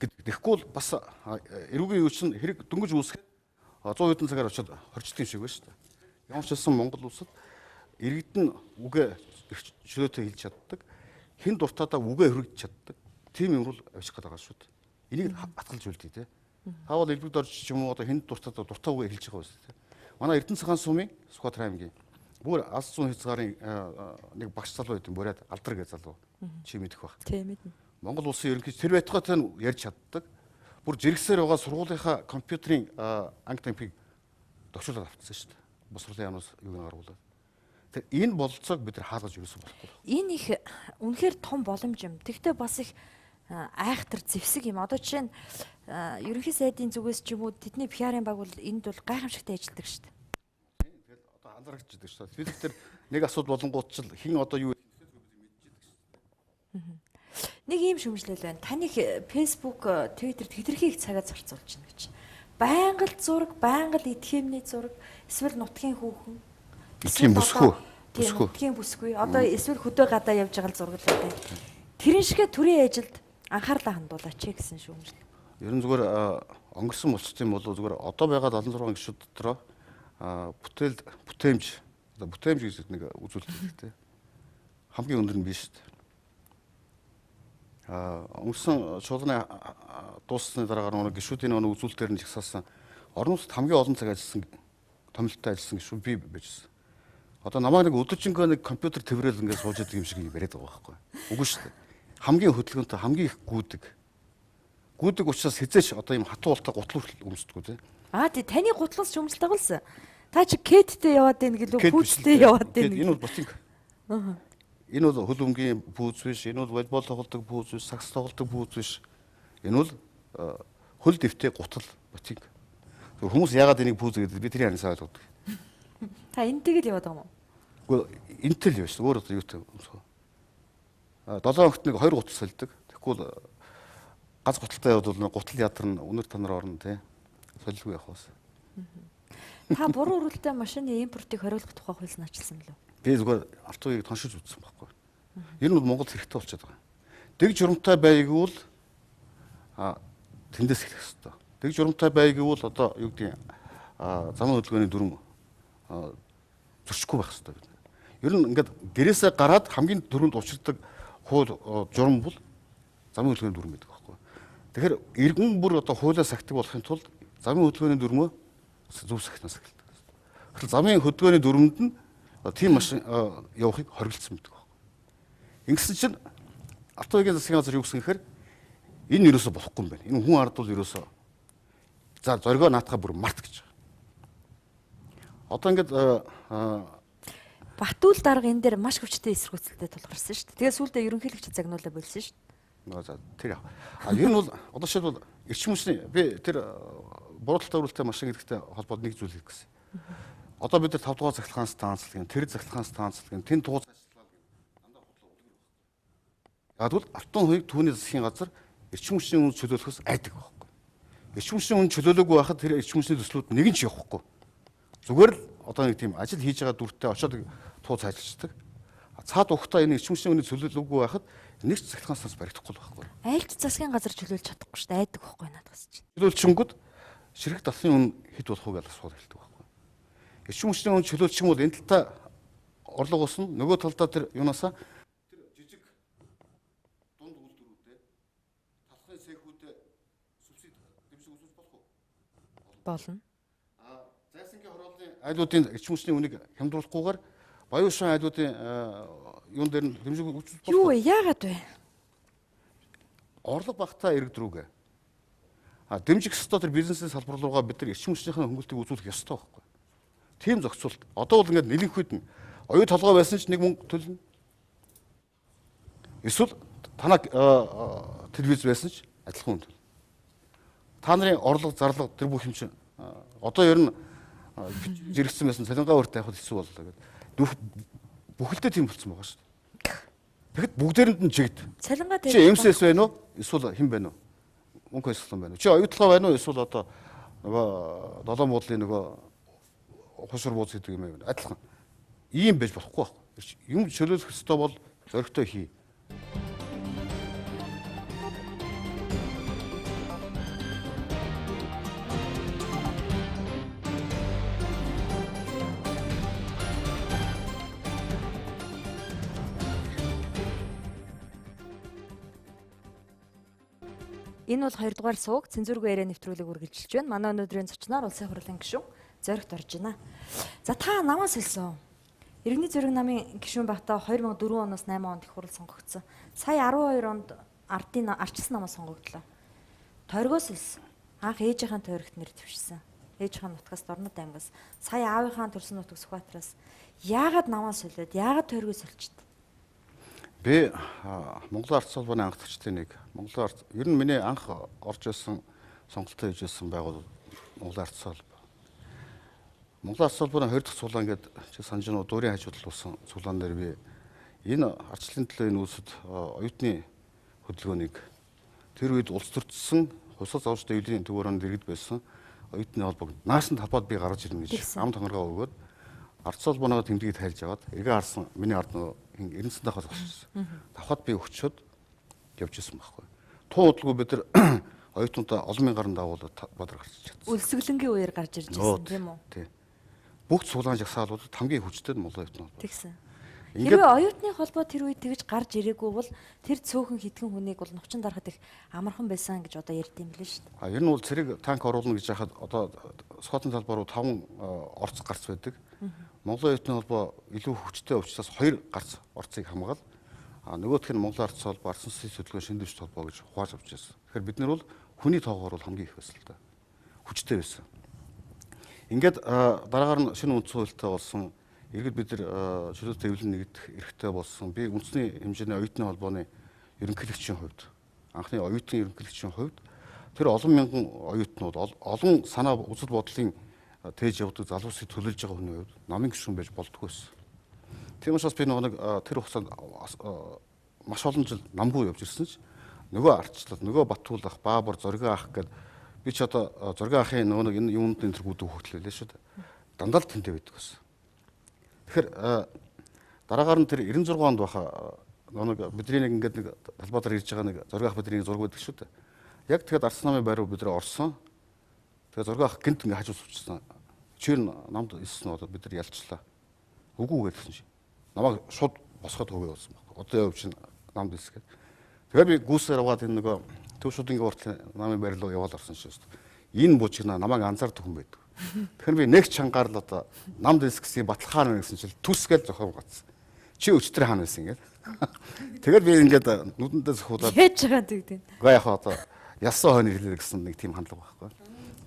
Тэгэхгүй бол бас эрүүгийн юу чинь хэрэг дөнгөж үүсгэхэд 100 хэдэн цагаар очиод хорчдөг юм шиг байна шүү дээ. Ямар ч хэлсэн Монгол улсад иргэд нь үгээ чөлөөтэй хэлж чаддаг, хэн дуртаадаа үгээ хөргөж чаддаг. Тийм юм бол авчих гээд байгаа шүү дээ. Энийг хатгалж үлдээ те. Хаавал элбэгд орж ч юм уу одоо хэн дуртаадаа дуртай үгээ хэлж байгаа байсан те. Манай Эрдэнэ цагаан сумын Сүхбаатар аймгийн бүр алс зүүн хязгаарын нэг багш залуу байт юм бүрээд алдар гэж залуу. Чи мэдэх бах. Тийм мэднэ. Монгол улсын ерөнхий тэр байтугай нь ярьж чаддаг. Бүр жиргсээр байгаа сургуулийнхаа компьютерийн анги тамхиг төгшүүлээд авчихсан шүү дээ. Босрлын яамнаас юуг гаргуулад. Тэр энэ бололцоог бид нар хаалгаж юусэн болохгүй. Энэ их үнэхээр том боломж юм. Тэгвэл бас их айхтар зэвсэг юм. Одоо жишээ нь ерөнхий сайдын зүгээс ч юм уу тэдний пиарын баг бол энд бол гайхамшигтай ажилладаг шүү дээ. Тэгэл одоо анзаарчихдаг шүү дээ. Твиттер нэг асуудал болонгууд ч хин одоо юу Нэг ийм шүмжлэл байна. Таныг Facebook, Twitter тэтэрхий их цагаа зарцуулж байна гэж. Байнга л зураг, байнга л эдхэмний зураг, эсвэл нутгийн хүүхэн. Эдхийн бүсгүй. Нутгийн бүсгүй. Одоо эсвэл хөдөө гадаа явж байгаа л зураг л байна. Тэрэн шигэ төрийн ажилд анхаарлаа хандуулаач гэсэн шүмжлэл. Ер нь зүгээр өнгөрсөн болцсон бол зүгээр одоо байгаа 76 гишүүд дотроо бүтээмж гэж нэг үзүүлэлт гэдэг. Хамгийн өндөр нь биш шүү дээ. Өнгөрсөн чуулганы дууссаны дараагаар нэг гишүүдийн нэг үзүүлэлтээр нь жагсаасан орон нутгад хамгийн олон цаг ажилласан томилттой ажилласан гишүүд би байжсэн. Одоо намайг нэг өдөржингөө нэг компьютер тэрвэрэл ингээд сууж идэг юм шиг яриад байгаа байхгүй. Үгүй шүү дээ. Хамгийн хөдөлгөөнтэй хамгийн их гүйдэг гүдэг учраас хизээч одоо юм хатуу болтой гутал өмсдөггүй тий. Тий таны гутлаас ч өмсөлт байгуулсан. Та чи кеттэй яваад байна гэлөө пүүцтэй яваад байна. Энэ бол ботинг. Энэ бол хөлбөмбөгийн пүүц биш, энэ бол волейбол тоглодог пүүц биш, сакс тоглодог пүүц биш. Энэ бол хөл дэвтэй гутал ботинг. Хүмүүс яагаад энийг пүүз гэдэг би тэрийг харин сайн ойлгодог. Та энтэйг л яваад байгаа юм уу? Гэхдээ энтэй л явж шүү. Өөр одоо юутай өмсгөө. 7 хоногт нэг 2 гутал солидог. Тэгэхгүй л гац гуталтай яваад бол гутал ядарна, өнөр танаар орно тий. Солилгүй явах бас. Та буруу өрөлттэй машины импортыг хориглох тухай хууль наачилсан билүү? Би зүгээр автогийг тоншиж үзсэн байхгүй. Ер нь бол Монголд хэрэгтэй болчиход байгаа. Дэг журамтай байгвал тэндээс хэлэх хэрэгтэй. Дэг журамтай байгвал одоо юу гэдэг замын хөдөлгөөний дүрм зөрчихгүй байх хэрэгтэй бид. Ер нь ингээд гэрээсээ гараад хамгийн түрүүнд учирдаг хууль журам бол замын хөдөлгөөний дүрм гэдэг байхгүй. Тэгэхээр иргэн бүр одоо хуулиас сахдаг болохын тулд замын хөдөлгөөний дүрмөө зөв сахнаас эхэлдэг. Тэгэхээр замын хөдөлгөөний дүрмэнд нь тийм машин явахыг хориглосон байдаг байхгүй. Ингэсэн чинь автогийн засгийн газар юу гэсэн гэхээр энэ юусоо болохгүй юм байна. Энэ хүн ард бол юусоо за зоргоо наатахаа бүр март гэж. Одоо ингээд Батүл дарга энэ дээр маш хүчтэй эсэргүүцэлтэй тулгарсан шүү дээ. Тэгээ сүүлдээ ерөнхийлөгч загнуулаа болсон шүү дээ. За тэр яа. Ер нь бол одоо шийдвэл эрчим хүчний би тэр бурууталтай өрөлттэй машин гэдэгтэй холбоод нэг зүйл хэлэх гэсэн. Одоо бид нар 5 дугаар захиргаан станцлагийн тэр захиргаан станцлагийн тэн тууз ажиллагаа дандаа худлаа үлгэр байна. Яг бол автон хоёрыг түүний засгийн газар эрчим хүчний үнэ чөлөөлөхөөс айдаг байхгүй. Эрчим хүчний үнэ чөлөөлөөгүй байхад тэр эрчим хүчний төслүүд нэгэн ч явахгүй. Зүгээр л одоо нэг тийм ажил хийж байгаа дүртээ очоод тууз ажилладаг. Цаад ухтаа энэ эрчим хүчний үнэ чөлөөлөөгүй байхад нэг ч захиргаан станц баригдахгүй байхгүй. Айлч засгийн газар чөлөөлж чадахгүй шүү дээ. Айдаг байхгүй надаас чинь. Чөлөөлчингүүд ширхэг далхын үн хэд болох уу гэж асууад хэлдэг байхгүй. Эрчим хүчний үн чөлөөлчих юм бол энэ талдаа орлого олсон, нөгөө талдаа тэр юунасаа тэр жижиг дунд үйлдвэрүүдээ талхын цехүүдээ субсид дэмжих үзүүлж болох уу? Болно. Зайсангийн хорооллын айлуудын эрчим хүчний үнийг хямдруулахгүйгээр Баян шин айлуудын юун дээр нь дэмжих үзүүлж болох уу? Юу яагаад вэ? Орлого багтаа иргэдрүүгээ. Дэмжих ёстой тэр бизнесийн салбар руугаа бид нар эрчим хүчнийхээ хөнгөлтийг үзүүлэх ёстой байхгүй. Тийм зохицуулт. Одоо бол ингээд нэлэнхэд нь оюу толгой байсан ч нэг мөнгө төлнө. Эсвэл танаа телевиз байсан ч адилхан үнэ. Та нарын орлого зарлага тэр бүх юм чинь одоо ер нь зэрэгцсэн байсан цалингаа өөртөө явах хэцүү боллоо гэдэг. Бүхэлдээ тийм болцсон байгаа шүү дээ. Тэгэхэд бүгдээрэнд нь чигд. Цалингаа дээр чи МСС байна уу? Эсвэл хэн байна уу? Мөнгө хэсэлэн байна уу? Чи оюутлага байна уу? Эсвэл одоо нөгөө долоон буудлын нөгөө хушир бууз гэдэг юм байна. Адилхан. Ийм байж болохгүй байхгүй. Юм чөлөөлөх ёстой бол зоригтой хий. Энэ бол 2 дугаар сууг цензургүй яриа нэвтрүүлэг үргэлжилж байна. Манай өнөөдрийн зочноор улсын хурлын гишүүн Зоригт орж байна. За та намаас хэлсэн. Иргэний зориг намын гишүүн багтаа 2004 оноос 8 онд их хурл сонгогдсон. Сая 12 онд ардын арчилсан намаас сонгогдлоо. Торгоос хэлсэн. Анх ээжийнхаа тойрогт нэр дэвшсэн. Ээжийнхаа нутгаас Дорнод аймгаас сая аавынхаа төрсөн нутаг Сүхбаатараас яагаад намаас солиод яагаад торгоос соличд? Би Монголын ард салбарын анхдагчдын нэг. Монголын ард ер нь миний анх орж ирсэн сонголтоо хийж ирсэн байгуул Монголын ард салбар. Монголын ард салбарын 2 дахь цулаан гэдэг чи санаж байна уу? Дуурийн хажуудал болсон цулаан дээр би энэ ардчлалын төлөө энэ үүсэд оюутны хөдөлгөөнийг тэр үед улс төрчсөн хусал завштай эвлийн төвөөрөнд иргэд байсан оюутны холбоог наасан талбайд би гаргаж ирнэ гэж ам тоноргоо өгөөд ард салбарынхаа тэмдгийг тайлж аваад эргээ харсан миний ард нөгөө эренцэн дахад болчихсон. Давхад би өгчөөд явж исэн байхгүй. Туу удалгүй бид нар оюутнуудаа олон мянган дагуулад бодроо гарч чадсан. Үлсгэлэнгийн үеэр гарч ирж байсан тийм үү? Тий. Бүх цуглаан жагсаалуудад хамгийн хүчтэй нь Монголын оюутнууд. Тэгсэн. Хэрвээ оюутны холбоо тэр үед тэгж гарч ирээгүй бол тэр цөөхөн хитгэн хүнийг бол новчин дарахад их амархан байсан гэж одоо ярьд юм билээ шүү дээ. Ер нь бол цэрэг танк оруулна гэж яхад одоо Скотын талбар руу 5 орц гарц байдаг. Монголын оюутны холбоо илүү хүчтэй учраас 2 гарц орцыг хамгаал. Нөгөөх нь Монголын ард салбар, ард сүнсийн хөдөлгөөн шинэ дэвшилт холбоо гэж хувааж авч байсан. Тэгэхээр бид нар бол хүний тоогоор бол хамгийн их байсан л да. Хүчтэй байсан. Ингээд дараагаар нь шинэ үндсэн хуультай болсон иргэд бид нар чөлөөт эвлэн нэгдэх эрхтэй болсон. Би үндэсний хэмжээний оюутны холбооны ерөнхийлөгчийн хувьд анхны оюутны ерөнхийлөгчийн хувьд тэр олон мянган оюутнууд олон санаа үзэл бодлын тээж явдаг залуусыг төлөөлж байгаа хүний хувьд намын гишүүн байж болдгоо байсан. Тийм учраас би нэг тэр хугацаанд маш олон жил намгүй явж ирсэн ч нөгөө ардчлал, нөгөө Батуулах, Баабар, Зоригийн ах гэдэг би ч одоо Зоригийн ахын нөгөө энэ юунд энэ төргүүд хөгтлөлээ шүү дээ. Дандаа л тэнтэй байдаг байсан. Тэгэхээр дараагаар нь тэр 96 онд баха нөгөө бидний нэг ингээд нэг талбайдаар ирж байгаа нэг Зоригийн ах бидний зураг байдаг шүү дээ. Яг тэгээд Арц намын байруу бид нар орсон. Тэгээд Зоригийн ах гинт ингээд хажууд суучихсан. Чир намд ирсэн одоо бид нар ялцлаа. Үгүй гэсэн чинь. Намайг шууд босгоод хөвөө болсон баг. Одоо яв чинь намд ирсгээд. Тэгээд би гүйсээр аваад энэ нөгөө төв шуудынгийн уртлын намын байр руу яваад орсон шүү дээ. Энэ бужигна намайг анзаардаг хүн байдаг. Тэгэхээр би нэг чангаар л одоо намд ирсгэсийн баталхаар гэсэн чинь түсгээл зохион гацсан. Чи өчтөр хаана байсан ингээд. Тэгээд би ингээд нүдэндээ зөхүүлээд яаж байгаа тэгтэн. Гаа яхаа одоо ялсан хойно ирлээ гэсэн нэг тийм хандлага байхгүй.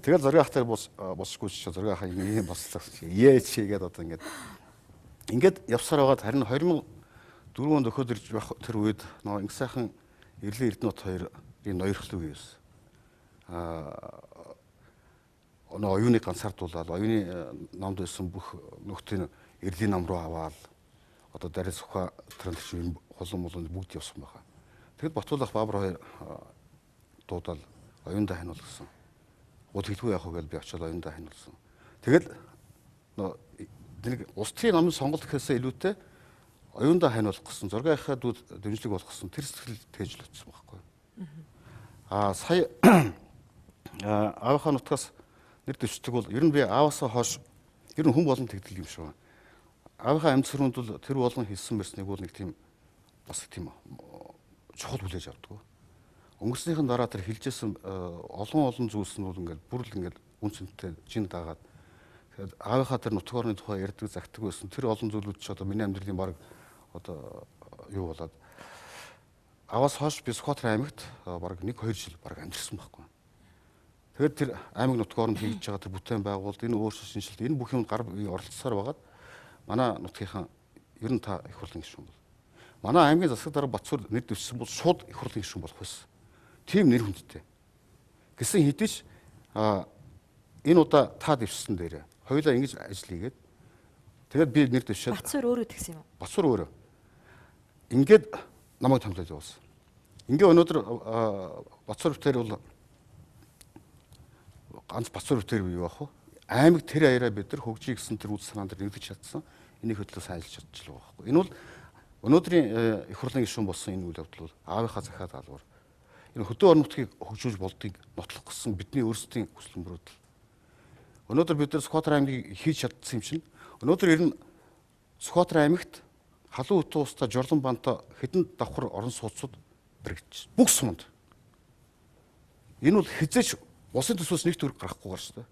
Тэгээд Зоригийн ахтай босчихгүй чи Зоригийн ахаа юм бослоо. Чигээд одоо ингээд явсаар байгаад харин 2004 онд өхөд ирж байх тэр үед нөгөө инх сайхан Эрдэнэ Эрдэнэт хоёр энэ ноёрхлог юусэн. Нөгөө оюуныг ганцаардуулаад оюуны намд байсан бүх нөхдийн Эрдэнэ нам руу аваад одоо Дарис ухаа транш юм холон молон бүгд явсан байгаа. Тэгэд Батуулах Баабар хоёр дуудаал оюундаа хань болсон. Гол хэлгүй яах вэ гэж би очиод оюундаа хань болсон. Тэгэл нэг улс төрийн намын сонголт гэхээсээ илүүтэй оюундаа хань болох гэсэн Зоригийн ахаа дүүд дэмжлэг болох гэсэн тэр сэтгэл тээжлэгдсэн байхгүй. Сая аавынхаа нутгаас нэр дэвшдэг бол ер нь би ааваасаа хойш ер нь хүн болон тэгдэл юм шиг байна. Аавынхаа амьд сүрүүнд бол тэр болгон хэлсэн байсныг бол нэг тийм бас тийм чухал хүлээж авдаг. Өнгөрснийхэн дараа тэр хэлжсэн олон зүйлс нь бол ингээд бүр л ингээд үнцэнтэй жин дагаад тэгээд аавынхаа тэр нутгаарны тухай ярьдаг загтдаг байсан. Тэр олон зүйлүүд ч одоо миний амьдралын баг одоо юу болоод аваас хойш би Сүхбаатар аймагт баг 1-2 жил баг амьдсан байхгүй. Тэгээд тэр аймаг нутгаар нь хийж байгаа тэр бүтээн байгуулалт энэ өөрсдөө шинжилт энэ бүх юмд гар оролцсоор байгаад манай нутгийнхаа ер нь та их хурлын гишүүн бол. Манай аймгийн засаг дарга Батцуур нэр дэвшсэн бол шууд их хурлын гишүүн болох байсан. Тийм нэр хүндтэй. Гэсэн хэдий ч энэ удаа та дэвшсэн дээрээ хоёулаа ингэж ажил хийгээд тэгээд би нэр дэвшээд Батцуур өөрөө тэгсэн юм уу? Батцуур өөрөө. Ингээд намайг томлоод явуулсан. Ингээ өнөөдөр Батцуур битэр бол ганц Батцуур битэр юу яах вэ? Аймаг тэр аяараа бид нар хөгжиж гисэн тэр үс санаанд нэгдэж чадсан. Энийг хөдлөөс айлж чадчихлаа байхгүй. Энэ бол өнөөдрийн их хурлын гишүүн болсон энэ үйл явдал бол аавынхаа захиад даалгавар. Энэ хөдөө орон нутгийг хөгжүүлж болдгийг нотлох гэсэн бидний өөрсдийн хүсэл мөрөөдөл. Өнөөдөр бид нар Сүхбаатар аймгийг хийж чадсан юм чинь өнөөдөр ер нь Сүхбаатар аймагт халуун утга устаа Жорлон банта хэдэн давхар орон сууцуд бэрэгдэж бүх суманд. Энэ бол хизээч улсын төсвөөс нэг төгрөг гарахгүйгээр шүү дээ.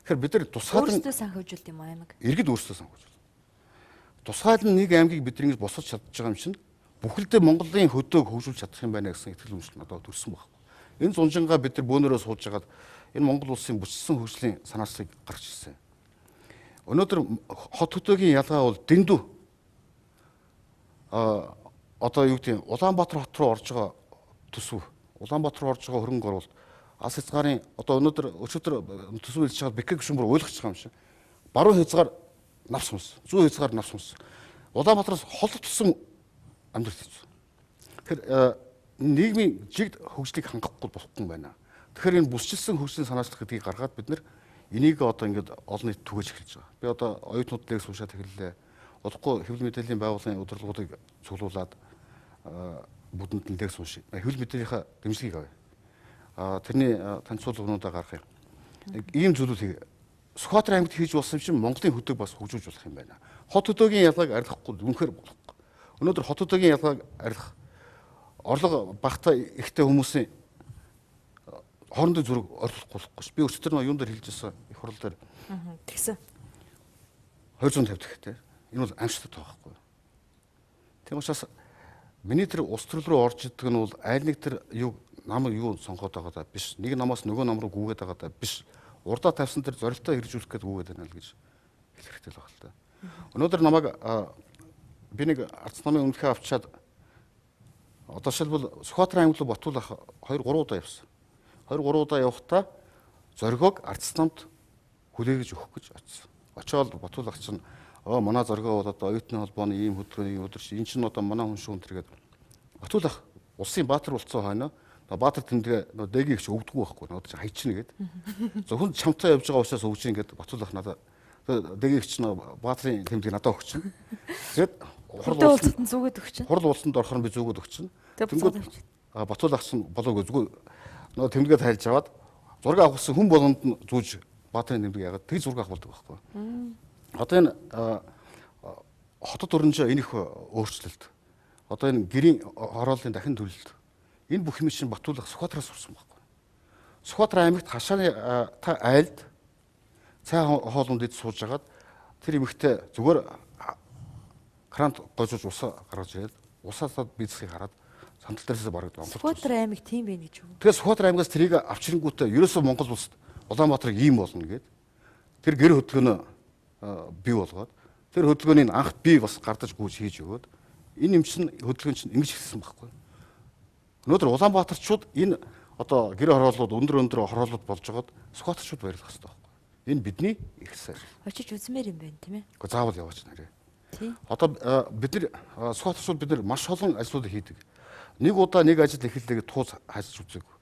Тэгэхээр бид нар тусгайлан өөрсдөө санхүүжүүлт юм аймаг. Иргэд өөрсдөө санхүүжүүл. Тусгайлан нэг аймгийг бид ингэж босгож чадчих байгаа юм чинь бүхэлдээ Монголын хөдөөг хөгжүүлж чадах юм байна гэсэн итгэл үнэмшил надад төрсөн байхгүй. Энэ зунжингаа бид нар бөөнөрөө сууж хагаад энэ Монгол улсын бүссэн хөгжлийн санаачлыг гаргаж ирсэн. Өнөөдөр хот хөдөөгийн ялгаа бол дэндүү одоо юу гэдэг Улаанбаатар хот руу орж байгаа төсөв. Улаанбаатар руу орж байгаа хөрөнгө оруулалт Ас хязгаарын одоо өнөөдөр өчигдөр төсөв хэлж байгаа бэкэг гүшүүн бүр ойлгож байгаа юм шиг. Баруун хязгаар навс хүмүүс, зүүн хязгаар навс хүмүүс. Улаанбаатараас холд тусан амьдрал хийсэн. Тэгэхээр нийгмийн жигд хөгжлийг хангахгүй болохгүй юм байна. Тэгэхээр энэ бүсчилсэн хөгжлийн санаачлах гэдгийг гаргаад бид нэр энийг одоо ингээд олон нийт түгэж эхэлж байгаа. Би одоо оюутнуудыг суушаад эхэллээ. Удахгүй хэвлэл мэдээллийн байгууллагын удирдлагуудыг цуглуулад бүдэнд нь дэх сууши. Хэвлэл мэдээллийнхаа дэмжлэгийг авъя. Тэрний танилцуулгуудаа гаргах юм. Ийм зүйлүүд хий. Сүхбаатар аймагт хийж болсон чинь Монголын хөдөг бас хөгжүүлж болох юм байна. Хот хөдөөгийн ялгааг арилгахгүй үнэхээр болохгүй. Өнөөдөр хот хөдөөгийн ялгааг арилгах орлого багтаа ихтэй хүмүүсийн хоорондын зүрэг ойрлохгүй болохгүй. Би өчтөр юун дээр хэлж байсан их хурал дээр. Тэгсэн. 250 дахь. Энэ бол аимшигтай тоохгүй. Тийм учраас миний тэр улс төрөл рүү орж идэг нь бол аль нэг тэр юу нам юу сонгоод байгаа даа биш. Нэг намаас нөгөө нам руу гүгээд байгаа даа биш. Урдаа тавьсан тэр зорилтоо хэрэгжүүлэх гээд гүгээд байна л гэж хэлэх хэрэгтэй л байна л та. Өнөөдөр намайг би нэг арц намын өмнөхөө авчаад одоо шилбэл Сүхбаатарын аймаг руу Батуулах 2 3 удаа явсан. 2 3 удаа явахдаа зоригог арц намд хүлээгэж өгөх гэж очсон. Очоод Батуулах чинь манай зоригоо бол одоо оюутны холбооны ийм хөдөлгөөний өдөрч энэ чинь одоо манай хүн шүү энэ тэгээд Батуулах улсын баатар болцсон хойно баатар тэмдэгэ дэгийг ч өвдгөө байхгүй нөө чи хайчна гээд. Зөвхөн чамтай явж байгаа учраас өвж ин гээд Батуулах надад дэгийг ч нөө баатрын тэмдэг надад өгч чинь. Тэгээд хурал уулзалтанд зүгээд өгч чинь. Хурал уулзалтанд орохоор би зүгээд өгч чинь. Тэнгүүд Батуулах чинь болоогүй зүгөө нөө тэмдэгээ тайлж аваад зураг авахсан хүн болгонд нь зүүж баатрын тэмдэг ягаад тэг зураг авах болдог байхгүй. Одоо энэ хотод өрнөж энэ их өөрчлөлт. Одоо энэ гэрийн хорооллын дахин төлөлт. Энэ бүх юм чинь Батуулах Сүхбаатараас сурсан байхгүй. Сүхбаатар аймагт хашааны та айлд цай хоолунд ид сууж агаад тэр эмэгтэй зүгээр крант гойжууж усаа гаргаж ирээд усаасаа бицхийг хараад сандал дээрээс барагдав. Сүхбаатар аймаг тийм байх гэж үү? Тэгэхээр Сүхбаатар аймагаас тэрийг авчингүүтээ ерөөсөө Монгол улсад Улаанбаатарыг ийм болно гэд тэр гэр хөдөлгөөнөө бий болгоод тэр хөдөлгөөнийг анх би бас гардаж гүйж хийж өгөөд энэ юм чинь хөдөлгөөн чинь ингэж хэлсэн байхгүй. Өнөөдөр Улаанбаатарчууд энэ одоо гэр хорооллууд өндөр хорооллууд болж байгаад Сүхбаатарчууд баярлах хэрэгтэй байхгүй. Энэ бидний их сайр. Очиж үзмээр юм байна тийм ээ. Гэхдээ заавал яваач нэрээ. Тийм. Одоо бид нар Сүхбаатарчууд бид нар маш олон ажлуудыг хийдэг. Нэг удаа нэг ажил эхэллээ тууз хайж үзээгүй.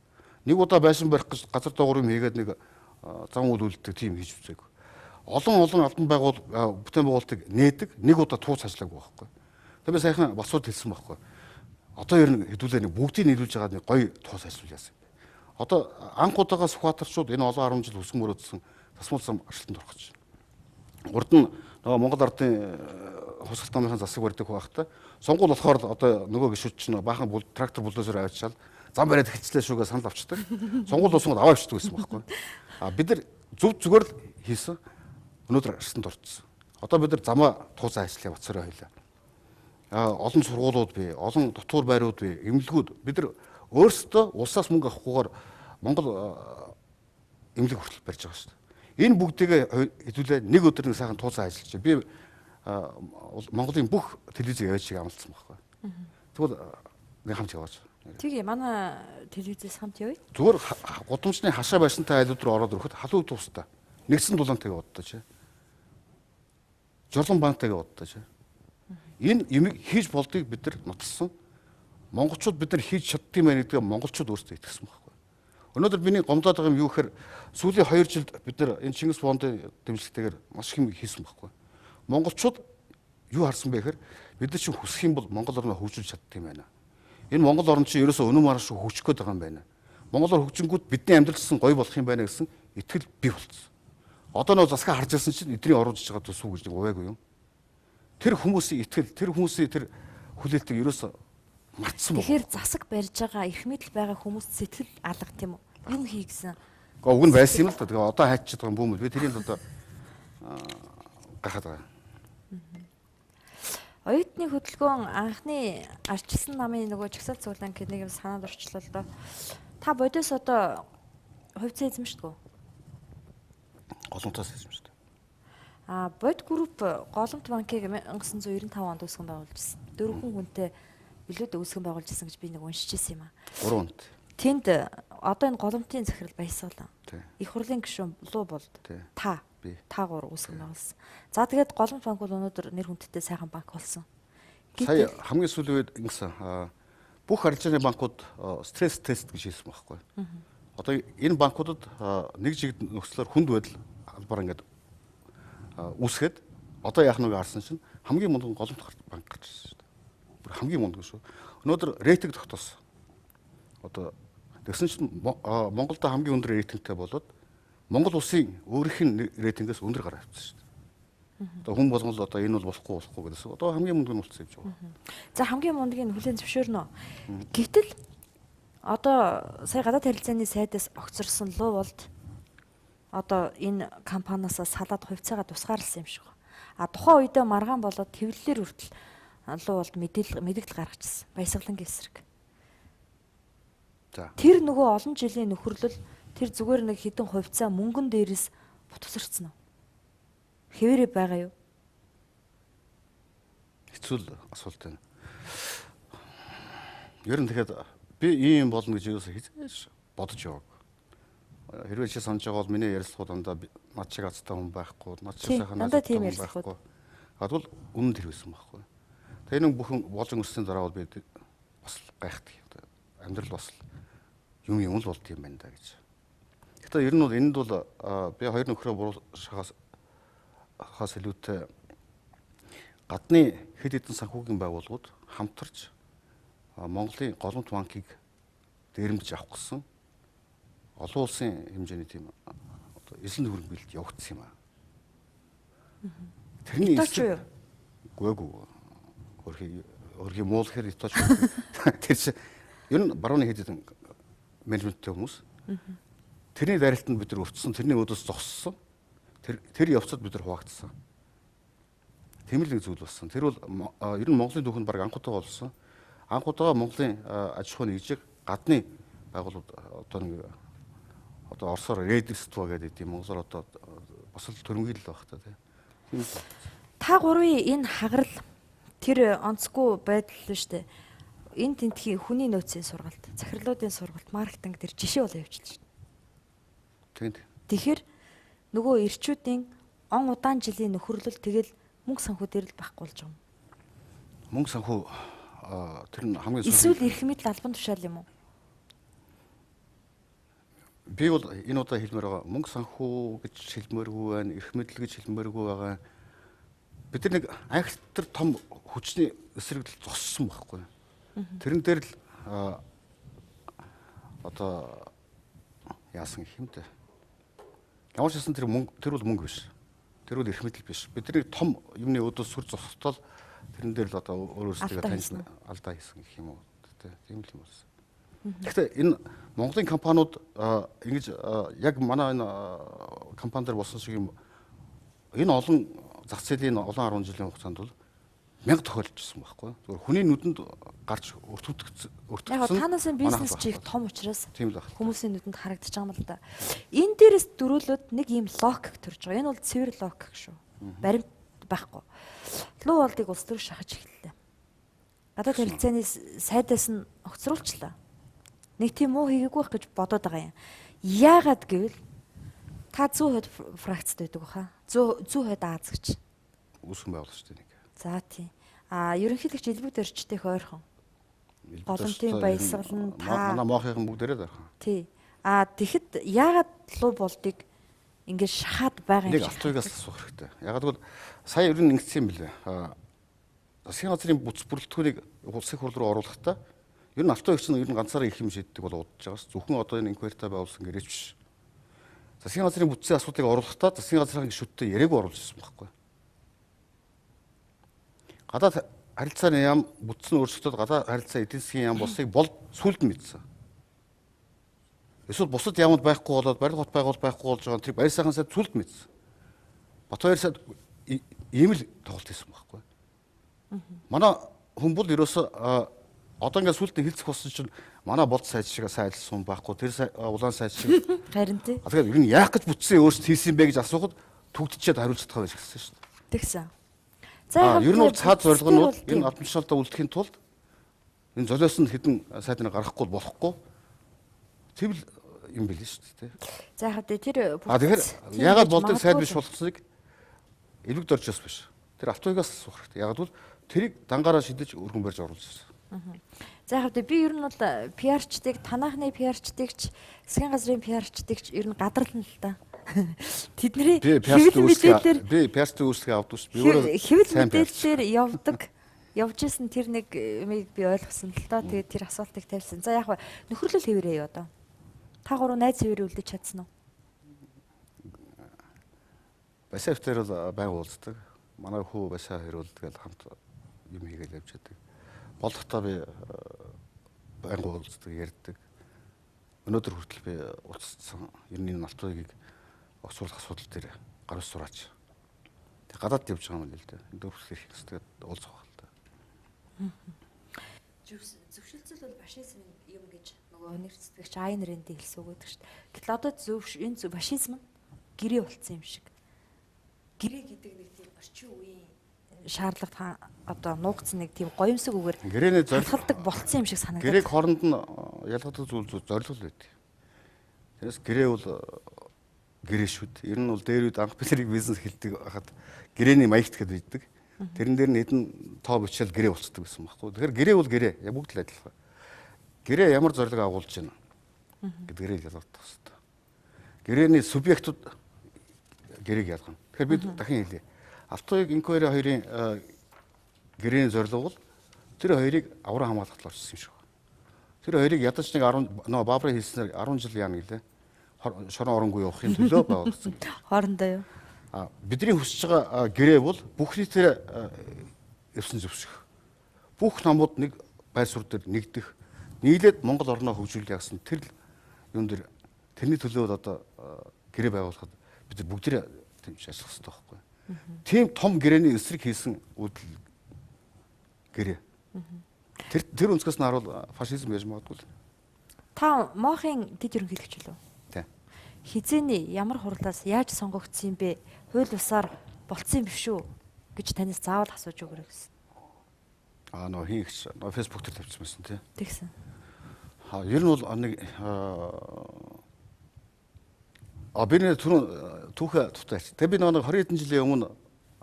Нэг удаа байшин барих гэж газар доогуур юм хийгээд нэг зам үйл үлддэг тийм хийж үзээгүй. Олон албан бүтээн байгуулалтыг нээдэг нэг удаа тууз ажиллаагүй байхгүй. Тэгээ сайхан босоод хэлсэн байхгүй. Одоо ер нь хэдүүлээ нэг бүгдийг нийлүүлж байгаа нэг гоё туус ажиллуулсан юм байна. Одоо анх удаага Сүхбаатарчууд энэ олон 10 жил өсгөн мөрөөдсөн тасмал зам ажилтанд орох гэж байна. Урд нь нөгөө Монгол ардын хусгалт намынхаа засаг барьдаг байхдаа сонгуул болохоор одоо нөгөө гишүүд чинь баахан трактор бульдозер авчаал зам бариад эхэлчлээ шүүгээ санал авчдаг. Сонгуул усгод аваа авчдаг байсан байхгүй. Бид нар зөв зүгээр л хийсэн. Өнөөдөр ажилтанд орчихсон. Одоо бид нар замаа туузаа ажиллая бацраа хоёлаа. Олон сургуулиуд бий, олон дотуур байрууд бий, эмнэлгүүд бид нар өөрсдөө улсаас мөнгө авахгүйгээр Монгол эмнэлэг хүртэл барьж байгаа шүү дээ. Энэ бүгдийг хэдүүлээ нэг өдөр нэг сайхан туузаа ажиллаж. Би Монголын бүх телевизийг явуулж амлалцсан байхгүй. Тэгвэл нэг хамт яваач. Тэгээ манай телевизээс хамт явъя. Зүгээр гудамжны хашаа байшинтай айлууд руу ороод ирэхэд халуун туустай. Нэгсэн дулаантайгаа удаач. Жорлон банктайгаа удаач. Энэ юмыг хийж болдгийг бид нар нотолсон. Монголчууд бид нар хийж чаддсан байх гэдгээ монголчууд өөрсдөө итгэсэн байхгүй. Өнөөдөр миний гомдоод байгаа юм юу гэхээр сүүлийн 2 жилд бид нар энэ Чингис Бондын дэмжлэгтэйгээр маш их юм хийсэн байхгүй. Монголчууд юу харсан бэ гэхээр бид нар чинь хүсэх юм бол Монгол орноо хөгжүүлж чаддаг юм байна. Энэ Монгол орн чинь ерөөсөө өнөө маргааш хөгжих гээд байгаа юм байна. Монголоор хөгжингүүд бидний амьдралсан гоё болох юм байна гэсэн итгэл бий болцсон. Одоо нөө засгаа харж ирсэн чинь эдний оруулж байгаа төсөв гэж нэг увайгүй юм. Тэр хүмүүсийн итгэл, тэр хүмүүсийн тэр хүлээлтийг ерөөсөө мартсан байна. Тэгэхээр засаг барьж байгаа эрх мэдэл байгаа хүмүүст сэтгэл алга тийм үү? Юу хий гэсэн? Гэхдээ уг нь байсан юм л та. Тэгээ одоо хайчаад байгаа юм бүүмэл. Би тэрийг одоо гахаад байгаа. Оюутны хөдөлгөөн анхны арчилсан намын нөгөө чагсаал цуглаан гэх нэг юм санаад орчлоо л доо. Та бодос одоо хувьцаа эзэмшдэг үү? Голомтоос эзэмшдэг. Бод групп Голомт банкыг 1995 онд үүсгэн байгуулжсэн. 4 хүнтэй билүүд үүсгэн байгуулжсэн гэж би нэг уншижсэн юм аа. 3 хүнд. Тэнд одоо энэ Голомтын захирал Баясгалан. Их хурлын гишүүн Луу болд. Та 3 үүсгэн байгуулсан. За тэгээд Голомт банк бол өнөөдөр нэр хүндтэй сайхан банк болсон. Сая хамгийн сүүлийн үед ингэсэн бүх арилжааны банкуд стресс тест гэж хийсэн байхгүй. Одоо энэ банкудад нэг жигд нөхцлөөр хүнд байдал албаар ингээд үүсгээд одоо яах нүг харсан чинь хамгийн мундаг Голомт банк гарч ирсэн шүү дээ. Хамгийн мундаг шүү. Өнөөдөр рейтинг тогтоосон. Одоо тэгсэн чинь Монголд хамгийн өндөр рейтингтэй болоод Монгол улсын өөрийнх нь рейтингээс өндөр гараа авчихсан шүү дээ. Одоо хүн болгон л одоо энэ бол болохгүй гэсэн. Одоо хамгийн мундаг нь болчихсон юм байна. За хамгийн мундагийг хүлээн зөвшөөрнө. Гэвтэл одоо сая гадаад харилцааны сайдаас огцорсон Луу болд одоо энэ компаниас салаад хувьцаагаа тусгаарласан юм шиг байна. Тухайн үедээ маргаан болоод твллэр хүртэл Луу болд мэдээлэл гаргачихсан. Баясгалангийн эсрэг. За. Тэр нөгөө олон жилийн нөхөрлөл тэр зүгээр нэг хэдэн хувьцаа мөнгөн дээрээс бутгасарцсан уу? Хэвээрээ байгаа юу? Хэцүү асуулт байна. Ер нь тэгэхээр би ийм болно гэж юусаа хийж бодож яваг. Хэрвээ чи санаж байгаа бол миний ярилцлагууд дандаа над шиг азтай хүн байхгүй, над шиг сайхан дандаа азтай тийм хүн ярилцлагууд. байхгүй. Тэгвэл үнэн тэр байсан байхгүй. Тэгээ энэ бүхэн болж өнгөрсөний дараа бол би бас гайхдаг. Амьдрал бас юм л болд юм байна да гэж. Гэхдээ ер нь бол энд бол би хоёр нөхрөө буруушахаас илүүтэй гадны хэд хэдэн санхүүгийн байгууллагууд хамтарч Монголын голомт банкыг дээрэмдэж авах гэсэн олон улсын хэмжээний тийм эзлэн хөрөнгөлөлт явагдсан юм аа. Тэрний Иточ юу? Гүйгүй. Хөрхи муул хэр иточ. Тэр чинь ер нь барууны хэд хэдэн менежменттэй хүмүүс. Тэрний дарилтанд бид нар өвчсөн, тэрний өдөөс зогссон. Тэр явцад бид нар хуваагдсан. Тийм л нэг зүйл болсон. Тэр бол ер нь Монголын түүхэнд баг анх удаа болсон. Анх удаа Монголын аж ахуйн нэгжийг гадны байгууллагууд одоо Оросоор Редиство гэдэг тийм Монголоор одоо бас л төрөмгийл байх та тийм. Та гурвын энэ хагарал тэр онцгүй байдал л шүү дээ. Энэ тентхийн хүний нөөцийн сургалт, захирлуудын сургалт, маркетинг дээр жишээ бол явуулж байна. Тийм. Тэгэхээр нөгөө ирчүүдийн он удаан жилийн нөхөрлөл тэгэл мөнгө санхүү дээр л байхгүй болж байгаа юм. Мөнгө санхүү тэр нь хамгийн Эсвэл эрх мэдэл албан тушаал юм уу? Би бол энэ удаа хэлмээр байгаа мөнгө санхүү гэж хэлмээргүй байна, эрх мэдэл гэж хэлмээргүй байгаа. Бид нар нэг айхтар том хүчний эсрэгдэл зогссон байхгүй. Тэрэн дээр л одоо яасан гэх юм те. Ямар ч гэсэн тэр бол мөнгө биш. Тэр бол эрх мэдэл биш. Бидний том юмны өдөөс сүр зогсолтол тэрэн дээр л одоо өөрөөсөө таньж алдаа хийсэн гэх юм уу. Тийм л юм болсон. Гэхдээ энэ Монголын компаниуд ингэж яг манай энэ компани дээр болсон шиг юм энэ олон зах зээлийн олон 10 жилийн хугацаанд бол 1000 тохиолдчихсон байхгүй. Зүгээр хүний нүдэнд гарч өртөгдсөн. Яг танаас бизнес чих том учраас тийм л байна. хүмүүсийн нүдэнд харагдаж байгаа юм л да. Энэ дээрээс дөрүүлээд нэг ийм логик төрж байгаа. Энэ бол цэвэр логик шүү. Баримт байхгүй. Луу болдыг улс төр шахаж эхэллээ. Гадаад харилцааны сайдаас нь огцруулчлаа. Нэг тийм муу хийгээгүй байх гэж бодоод байгаа юм. Яагаад гэвэл та 100% фракцд байдаг баха. 100% Аз гэж. Үүсгэн байгуулж шүү дээ нэг. За тийм. Ерөнхийлөгч элбэг дөрчтэйх ойрхон. Голомтын баясгал нь та манай моохын бүгдээрээ дарах. Тий. Тэгэхэд яагаад луу болдыг ингээд шахаад байгаа юм шиг. Нэг автоогоос асуух хэрэгтэй. Ягаад гэвэл сая ер нь ингэсэн юм билээ. Засгийн газрын бүц бүрэлдэхүүнийг улсын хурл руу оруулахдаа ер нь автоогч нь ер нь ганцаараа их юм шийддэг бол удаж байгаас зөвхөн одоо энэ инквертаа байгуулсан гэрээч биш. Засгийн газрын бүтцийн асуудлыг оруулахдаа засгийн газрын гишүүдтэй яриаг оруулж ирсэн байхгүй. Гадаад харилцааны яам бүтцэн өөрчлөлтөд гадаад харилцаа эдийн засгийн яам болсыг сүлд нь мэдсэн. Эсвэл бусад яамд байхгүй болоод барилга хот байгуул байхгүй болж байгаа тэр баяр сайхан сайд сүлд мэдсэн. Батбаяр сайд ийм л тоглолт хийсэн байхгүй. Манай хүмүүс ерөөсө одоо ингээд сүлд нь хилцэх болсон чинь манай болд сайд шиг сайн ажилласан байхгүй тэр улаан сайд шиг харин тий. Тэгэхээр ер нь яах гэж бүтцээ өөрсдөө хийсэн бэ гэж асуухад түгдчихэд хариулж чадах гэж хэлсэн шүү дээ. Тэгсэн. Ер нь бол цаад зорилго нь энэ албан тушаалтаа үлдэхийн тулд энэ золиос нь хэдэн сайдныг гаргахгүй болохгүй тийм л юм билээ шүү дээ. За яг тэр тэгэхээр яагаад болдог сайд биш болгосныг элбэг доржоос биш. Тэр автоогоос асуух хэрэгтэй. Яагаад бол тэрийг дангаараа шидэж өргөн барьж оруулж ирсэн. За яг би ер нь бол пиарчдыг танахны пиарчдыгч засгийн газрын пиарчдыгч ер нь гадарлана л та. Тэдний хэвлэл мэдээлэлээр би пиарчдыг үүсгээ авдаг шүү. Би өөрөө хэвлэл мэдээлэлээр явдаг. Явж исэн тэр нэг би ойлгосон л доо. Тэгээд тэр асуултыг тавьсан. За яг нөхөрлөл хэвээрээ юу одоо? Та гурав найз хэвээр үлдэж чадсан уу? Басаа хэвээр бол байнга уулздаг. Манай хүү басаа хэрүүлдэг хамт юм хийгээл явж байдаг. Болдохдоо би байнга уулздаг, ярьдаг. Өнөөдөр хүртэл би уулзсан. Ер нь энэ алтуугийг огцруулах асуудал дээр гар ус сураач. Тэг гадаад явж байгаа юм л дээ. Дөрвс хэрэг хэсгээд уулзах байх л да. Зөвшөлтсөл бол фашизмын юм гэж нөгөө нэрцэтгэгч Айн Рэнд хэлсэн үг гэдэг шүү дээ. Гэтэл одоо энэ фашизм нь гэрээ болцсон юм шиг. Гэрээ гэдэг нэг тийм орчин үеийн шаардлага одоо нуугдсан нэг тийм гоёмсог үгээр гэрээний зорилгодог болцсон юм шиг санагдав. гэрээг хооронд нь ялгадаг зүйл зорилго байдаг. Тэрээс гэрээ бол гэрээ шүү дээ. Ер нь бол дээр үед анх бид нарыг бизнес хэлдэг хахад гэрээний маягт гэд байдаг. Тэрэн дээр нь хэдэн тоо бичэл гэрээ болцдог гэсэн байхгүй. Тэгэхээр гэрээ бол гэрээ. Бүгд л адилхан. Гэрээ ямар зорилго агуулж байна гэдгээрээ ялгагдах хэрэгтэй. Гэрээний субъектууд гэрээг ялгана. Тэгэхээр бид дахин хэлье. Алтуйг инквайри хоёрын гэрээний зорилго бол тэр хоёрыг аврам хамгаалалт болчихсон юм шиг байна. Тэр хоёрыг ядаж нэг 10 нөгөө Баабрын хэлснээр 10 жил яана гэлээ. Шорон оронгүй явахын төлөө байгуулсан. Хоорондоо юу? Бидний хүсэж байгаа гэрээ бол бүх нийтээр өвсөн зөвшөх. Бүх намууд нэг байр суурь дээр нэгдэх, нийлээд Монгол орноо хөгжүүлэх гэсэн тэр юм дээр тэрний төлөө одоо гэрээ байгуулахад бид бүгдээ тийм ажиллах хэрэгтэй байхгүй. Тийм том гэрээний эсрэг хийсэн үйлдэл гэрээ. Тэр өнцгөөс нь харуул фашизм яаж магадгүй л. Та мохын дэд ерөнхийлөгч лөө? Тийм. Хизээний ямар хурлаас яаж сонгогдсон юм бэ? Хууль бусаар болцсон юм биш үү гэж танаас заавал асууж өгөрэй гэсэн. Нөө хийгч фэйсбүүк дээр тавьсан байсан тий. Тэгсэн. Ер нь бол нэг биний түүхэ тутаач. Тэгээ би нэг 20 хэдэн жилийн өмнө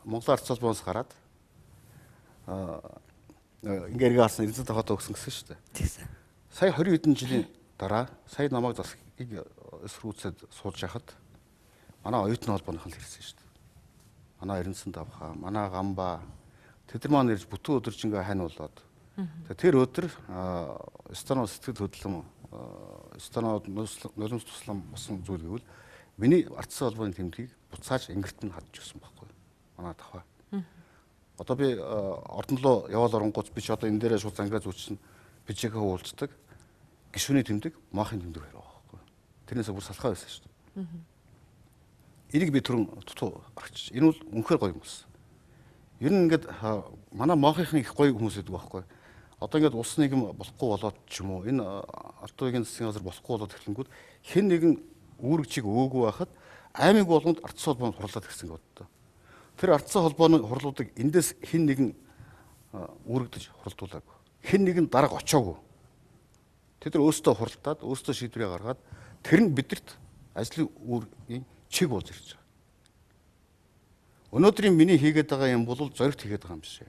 Монголын ард салбараас гараад ингээ эргээ харсан эзэнтэй хотоо өгсөн гэсэн шүү дээ. Тэгсэн. Сая 20 хэдэн жилийн дараа сая намайг засгийг эсрүүцэд сууж яхад манай оюутны холбооных нь ирсэн шүү дээ. Манай Эрдэнэсэн давхаа, манай Гамбаа тэд нар маань ирж бүтэн өдөржингөө хань болоод тэр өдөр станоо сэтгэл хөдлөм станоо нулимс туслам болсон зүйл гэвэл миний ардсан холбооны тэмдгийг буцааж ингэрт нь хадж өгсөн байхгүй манай давхаа. Одоо би ордонлоо яваал оронгууд би ч одоо энэ дээрээ шууд зангиа зүүчсэн бичээгээ уулздаг гишүүний тэмдэг, маахын тэмдэг хоёр байгаа байхгүй. Тэрнээсээ бүр салхаа байсан шүү дээ. Энийг би түрэн дутуу аргач. Энэ бол үнэхээр гоё юм болсон. Ер нь ингээд манай маахынхан их гоё хүмүүс гэдэг байхгүй. Одоо ингээд улс нийгэм болохгүй болоод ч юм уу энэ ардуугийн засгийн газар болохгүй болоод эхлэнгүүд хэн нэгэн үүрэг чиг өөгүй байхад аймаг болгонд ардсан холбоонд хурлаад ирсэн гэдэг. Тэр ардсан холбооны хурлуудыг эндээс хэн нэгэн үүрэгдэж хуралдуулаагүй. Хэн нэгэн дарга очоогүй. Тэд нар өөрсдөө хуралдаад өөрсдөө шийдвэрээ гаргаад тэр нь бидэрт ажлын үүргийн чиг болж ирж байгаа. Өнөөдрийн миний хийгээд байгаа юм бол зоригт хийгээд байгаа юм биш ээ.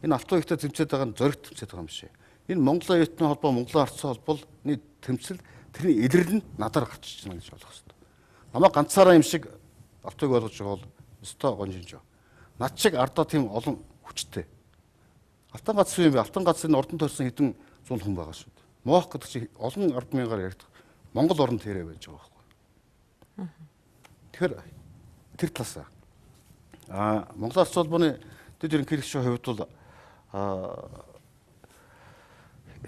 Энэ алтан ихтэй тэмцээд байгаа нь зоригт тэмцээд байгаа юм биш ээ. Энэ Монголын оюутны холбоо, Монголын ардсан холбооны тэмцэл тэрний илэрлэл нь надаар гарч иж байна гэж ойлгох хэрэгтэй. Намайг ганцаараа юм шиг алтыг ойлгож байгаа бол өстой гонжинж. Над шиг ардаа тийм олон хүчтэй. Алтан гац юм бэ? Алтан гац энэ ордон төрсэн хэдэн зуун хүн байгаа шүү дээ. Моох гэдэг чинь олон 10,000-аар ярьдаг. Монгол орнд тэрэ байж байгаа байхгүй. Тэгэхээр тэр талаасаа Монголын ард холбооны дэд ерөнхийлөгчийн хувьд бол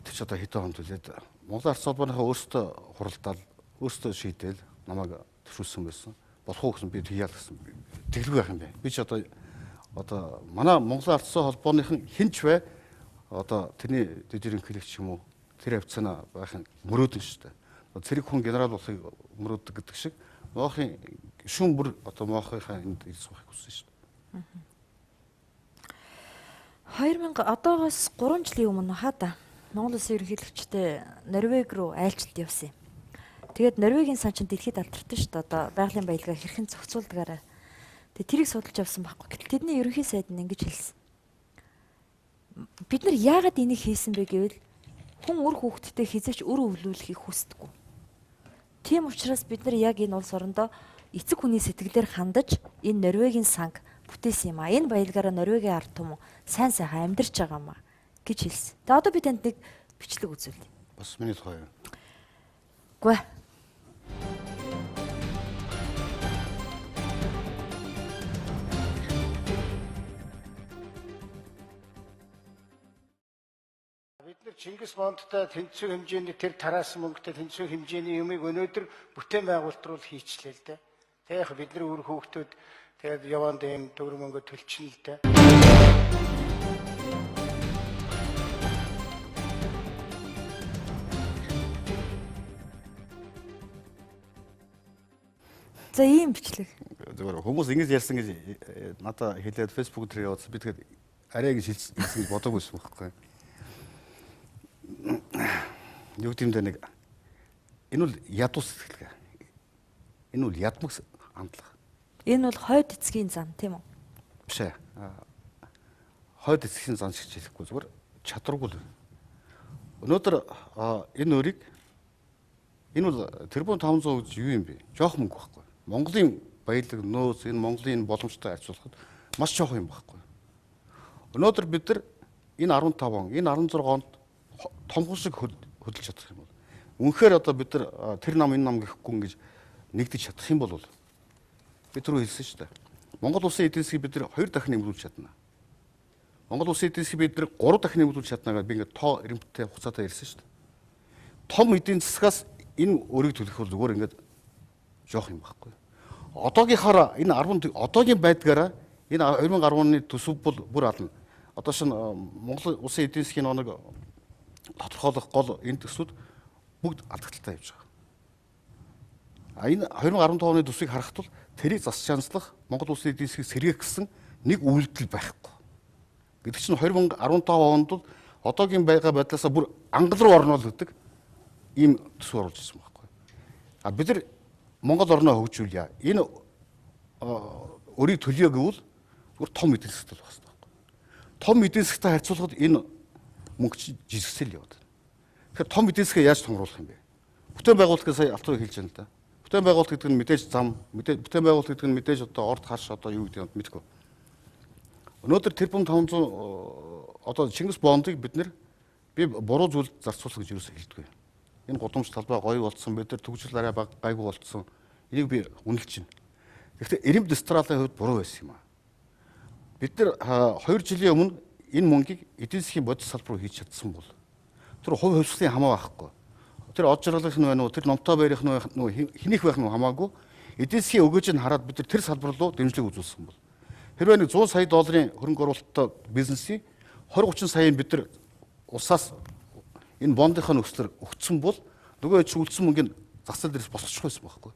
тэр ч одоо хэдэн хонд үлээд Монголын ард холбооныхаа өөрсдөө хуралдаал өөрсдөө шийдээл намайг төвшүүлсэн байсан. Болох уу гэсэн би тэгяал гэсэн. Тэглгүй байх юм бэ. Би ч одоо манай Монголын ард холбооныхан хинч вэ? Одоо тэрний дэд ерөнхийлөгч юм уу? Тэр хавцаана байхын мөрөөдөн шүү дээ. Цэрэг хүн генерал болохыг мөрөөддөг гэдэг шиг моохын шүүн бүр одоо моохынхаа энд ирж суух хүссэн шүү дээ. 2000 одоогоос 3 жилийн өмнө хаада Монгол Улсын ерөнхийлөгчтэй Норвеги руу айлчлалт явсан юм. Тэгээд Норвегийн сан чинь дэлхийд алдартай шүү дээ. Одоо байгалийн баялгаа хэрхэн зохицуулдагаараа. Тэгээд тэрийг судалж явсан байхгүй. Гэтэл тэдний ерөнхий сайд нь ингэж хэлсэн. Бид нар яагаад энийг хийсэн бэ гэвэл хүн үр хүүхдтэй хизээч өр өвлүүлэхийг хүсдэггүй. Тийм учраас бид нар яг энэ улс орондоо эцэг хүний сэтгэлээр хандаж энэ Норвегийн санг бүтээсэн юм а. Энэ баялгаараа Норвегийн ард түмэн сайн сайхан амьдарч байгаа юм а гэж хэлсэн. Тэгээ одоо би танд нэг бичлэг үзүүлье. Бас миний тухай. Үгүй. Бид нар Чингис Бондтой тэнцүү хэмжээний тэр тараасан мөнгөтэй тэнцүү хэмжээний юмыг өнөөдөр бүтээн байгуулалт руу хийчлээ л дээ. Тэг яг бидний үр хүүхдүүд тэгээд яванд энэ төгрөг мөнгө төлчихнө л дээ. За ийм бичлэг. Зүгээр хүмүүс ингэж ярьсан гэж надад хэлээд фэйсбүүк дээр явуулсан. Би тэгээд арай гэж хэлсэн гэж бодоогүй байсан байхгүй. Юу гэмдэ нэг энэ бол ядуу сэтгэлгээ. Энэ бол ядмаг хандлага. Энэ бол хойд эцгийн зам тийм үү? Биш ээ. Хойд эцгийн зам шиг хэлэхгүй зүгээр чадваргүй л. Өнөөдөр энэ өрийг энэ бол тэрбум 500 гэж юу юм бэ? Жоох мөнгө байхгүй. Монголын баялаг нөөц энэ Монголын боломжтой харьцуулахад маш жоох юм байхгүй. Өнөөдөр бид нар энэ 15 он, энэ 16 онд томхон шиг хөдөлж чадах юм бол үнэхээр одоо бид нар тэр нам энэ нам гэхгүй ингэж нэгдэж чадах юм бол би түрүү хэлсэн шүү дээ. Монгол улсын эдийн засгийг бид нар 2 дахин нэмэгдүүлж чадна. Монгол улсын эдийн засгийг бид нар 3 дахин нэмэгдүүлж чадна гэж би ингээд тоо эрэмттэй хугацаатай ярьсан шүү дээ. Том эдийн засгаас энэ өрийг төлөх бол зүгээр ингээд жоох юм байхгүй. Одоогийнхаараа энэ 10 одоогийн байдгаараа энэ 2010 оны төсөв бол бүр ална. Одоо шин Монгол улсын эдийн засгийн нэг тодорхойлох гол энэ төсвүүд бүгд алдагдaltaй явж байгаа. Энэ 2015 оны төсвийг харахад бол тэрийг засч шаанчлах Монгол улсын эдийн засгийг сэргээх гэсэн нэг үйлдэл байхгүй. Гэдэг чинь 2015 онд бол одоогийн байгаа байдлаасаа бүр ангал руу орно л гэдэг ийм төсөв оруулж ирсэн байхгүй. Бид нар Монгол орноо хөгжүүлье. Энэ өрийг төлөё гэвэл зүгээр том эдийн засгт болох хэрэгтэй байхгүй. Том эдийн засгтай харьцуулахад энэ мөнгө жижигсэл яваад байна. Тэгэхээр том эдийн засгээ яаж томруулах юм бэ? Бүтээн байгуулалтыг сая алтан хэлж байна л да. Бүтээн байгуулалт гэдэг нь мэдээж зам, бүтээн байгуулалт гэдэг нь мэдээж одоо орд харш одоо юу гэдэг юм мэдгүй. Өнөөдөр тэрбум 500 одоо Чингис бондыг бид нэр би буруу зүйл зарцуулсан гэж юусоо хэлдэггүй. Энэ гудамж талбай гоё болцсон, бид нар төгжил арай гайгүй болцсон. Энийг би үнэлж байна. Гэхдээ эрэмд стратегийн хувьд буруу байсан юм аа. Бид нар 2 жилийн өмнө энэ мөнгийг эдийн засгийн бодис салбар руу хийж чадсан бол тэр хувь хувьсгалын хамаа байхгүй. Тэр од жаргалынх нь байна уу, тэр номтой байрах нь хэнийх байх нь хамаагүй эдийн засгийн өгөөжийг хараад бид тэр салбар руу дэмжлэг үзүүлсэн бол хэрвээ нэг 100 сая долларын хөрөнгө оруулалттай бизнесийн 20-30 саяын бид нар улсаас энэ бондынхаа нөхцлөөр өгсөн бол нөгөө чиглэлсэн мөнгөний зах зээл дээрээс босчих байсан байхгүй.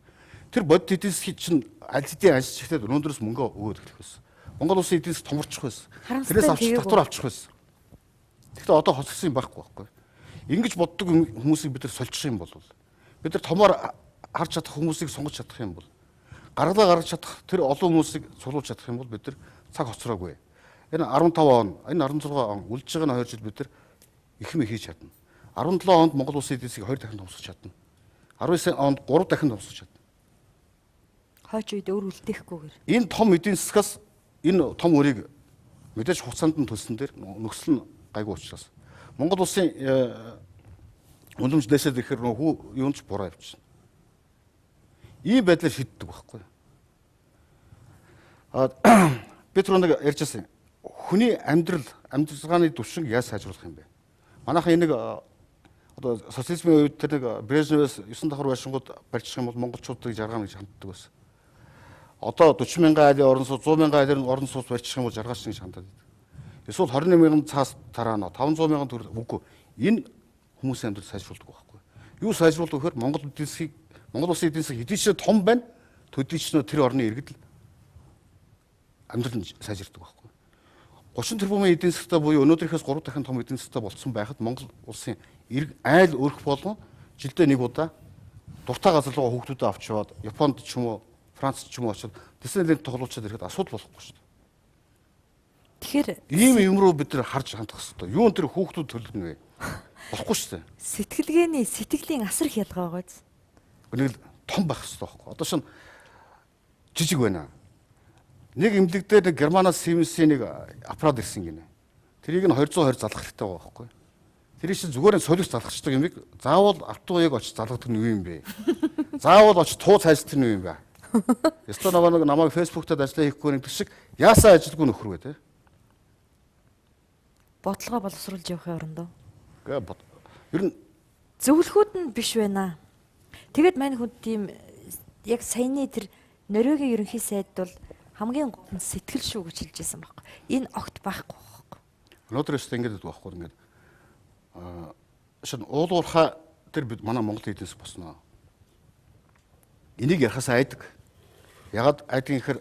Тэр бодит эдийн засгийн чинь аль хэдийн ажил чигтээд өнөөдрөөс мөнгө өгөөд эхлэх байсан. Монгол улсын эдийн засаг томорчих байсан. Тэрээс авч татвар авчих байсан. Гэхдээ одоо хоцорсон юм байхгүй байхгүй. Ингэж боддог хүмүүсийг бид нар сольчих юм бол бид нар томоор харж чадах хүмүүсийг сонгож чадах юм бол гаргалаа гаргаж чадах тэр олон хүмүүсийг суулгаж чадах юм бол бид нар цаг хоцроогүй. Энэ 15 он, энэ 16 он үлж байгаа нь 2 жил бид нар их юм хийж чадна. 17 онд Монгол улсын эдийн засгийг 2 дахин томсгож чадна. 19 онд 3 дахин томсгож чадна. Хойч үед өөр үлдээхгүйгээр. Энэ том эдийн засгаас энэ том өрийг мэдээж хугацаанд нь төлсөн дээр нөхцөл нь гайгүй учраас Монгол улсын үнэмж дэсэд ихээр нөхөө юунч буруу явчихна. Ийм байдлаар шийддэг байхгүй. Би түрүү нэг ярьжсэн. Хүний амьдралгааны түвшинг яаж сайжруулах юм бэ? Манайхан энийг одоо социализмын үед тэр нэг Брежневээс 9 давхар байшингууд барьчих юм бол монголчуудыг жаргана гэж ханддаг байсан. Одоо 40 мянган айлын орон сууц, 100 мянган айлын орон сууц барьчих юм бол жаргаач гэж хандаад байдаг. Эсвэл 21 мянган цаас тараана 500 мянган төгрөг үгүй. Энэ хүмүүсийн амьдрал сайжруулдаг байхгүй. Юу сайжруулдаг гэхээр Монгол улсын эдийн засаг хэдий ч том байна. Төдий ч тэр орны иргэд амьдрал нь сайжирдаг байхгүй. 30 тэрбумын эдийн засгтай буюу өнөөдрийнхээс 3 дахин том эдийн засгтай болсон байхад Монгол улсын айл өрх болгон жилдээ нэг удаа дуртай газар руу хүүхдүүдээ авч яваад Японд ч юм уу Францд ч юм уу очоод Диснейленд тоглуулчаад ирэхэд асуудал болохгүй шүү дээ. Тэгэхээр ийм юм руу бид нар харж хандах хэрэгтэй. Юун тэр хүүхдүүд төлөвнө вэ? Болохгүй шүү дээ. Сэтгэлгээний сэтгэлийн асар их ялгаа байгаа биз. Нэг том байх хэрэгтэй байхгүй. Одоо шин жижиг байна. Нэг имлэг дээр нэг Германаас Siemens-ийн нэг аппарат ирсэн гинэ. Тэрийг нь 220 залгах хэрэгтэй байгаа байхгүй. Тэр чинь зүгээр нь солих залгачдаг юм бик. Заавал автоуяг очиж залгадаг нь юу юм бэ? Заавал очиж туу цайсдаг нь юу юм бэ? Ястаа нэг намайг фэйсбүүктэй ажиллаа хийхгүй нэг шиг яасаа ажилгүй нөхөр вэ те? Бодлогоо боловсруулж явахын орондоо. Ер нь Зөвлөхүүд нь биш байна. Тэгэд мань хүн тийм яг саяны тэр Норвегийн ерөнхий сайд бол хамгийн гол нь сэтгэл шүү гэж хэлж байсан байхгүй. Энэ огт байхгүй байхгүй. Өнөөдөр өстө ингэж байхгүй ингээд шин уулуурхаа тэр бид манай Монгол эднээс босноо. Энийг ярахаас айдаг. Ягаад айдын ихэр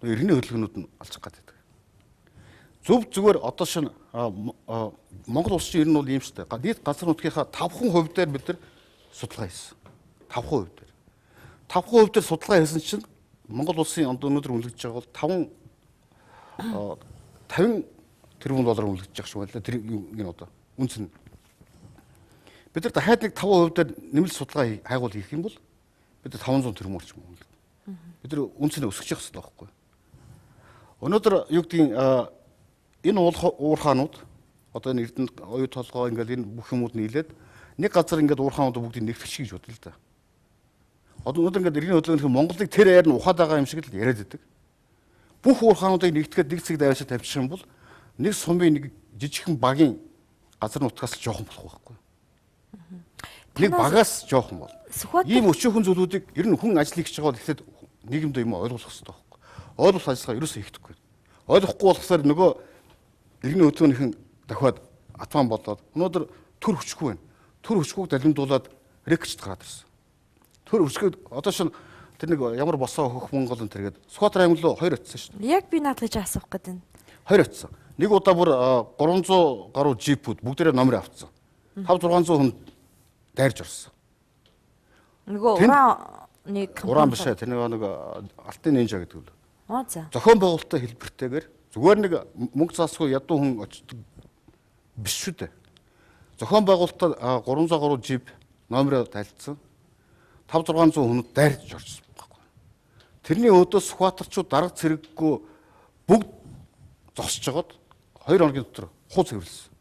иргэний хөдөлгөөнүүд нь алчих гадаг. Зөв зүгээр одоо шин Монгол улсын ер нь бол ийм шүү дээ. Нийт газар нутгийнхаа 5% дээр бид нар судалгаа хийсэн. 5% дээр. 5% дээр судалгаа хийсэн чинь Монгол улсын өнөөдөр үнэлж байгаа бол 50 тэрбум доллар үнэлж байгаа шүү байна. Тэр юм одоо үнц нь. Бид нар дахиад нэг 5% дээр нэмэлт судалгаа хайгуул хийх юм бол бид 500 тэрбум орчим үнэлж. Бид нар үнц нь өсөж явах хэрэгтэй байхгүй. Өнөөдөр юу гэдгийг энэ уурхаанууд одоо энэ Эрдэнэт оюу толгой ингээд энэ бүх юмуд нийлээд нэг газар ингээд уурхаанууд бүгдийг нэгтгэж гэж бодлоо л да. Одоо өнөөдөр ингээд иргэний хөдөлгөөнх нь Монголыг тэр айр нь ухаад байгаа юм шиг л яриад байдаг. Бүх уурхаануудыг нэгтгэхэд нэг цэг даваашаа тавьчих юм бол нэг сумын нэг жижигхэн багийн газар нутгаас л жоохон болох байхгүй. Нэг багаас жоохон бол. Ийм өчөөхөн зүйлүүдийг ер нь хүн ажил хийж байгаа бол ихлээр нийгэмд юм ойлгох хэрэгтэй байхгүй. Ойлгох ажиллагаа ерөөсөө хийхдэггүй. Ойлгохгүй болохоор нөгөө иргэний хөдөлгөөнийхэн дахиад атван болоод өнөөдөр төр хүчгүй байна. Төр хүчгүйг далимдуулаад рекчд гараад ирсэн. Төр хүчгээд одоо шин тэр нэг ямар босоо хөх Монгол энэ тэргээд Сүхбаатар аймаг руу 2 очсон шүү дээ. Яг би наад гэж асуух гэдэг нь. 2 очсон. Нэг удаа бүр 300 гаруй джипүүд бүгдээрээ номер авцсан. 5-600 хүн дайрж орсон. Нөгөө уран биш ээ. Тэр нэг алтын нинжа гэдэг үү. За. Зохион байгуулалтын хэлбэртэйгээр зүгээр нэг мөнгө заасгүй ядуу хүн очдог биш шүү дээ. Зохион байгуулалтад 300 гаруй джип номероо тайлцсан. 5-600 хүн дайрж орсон байхгүй. Тэрний өөдөөс Сүхбаатарчууд дарга цэрэггүй бүгд зогсож жагаад 2 хоногийн дотор хуу цэвэрлсэн.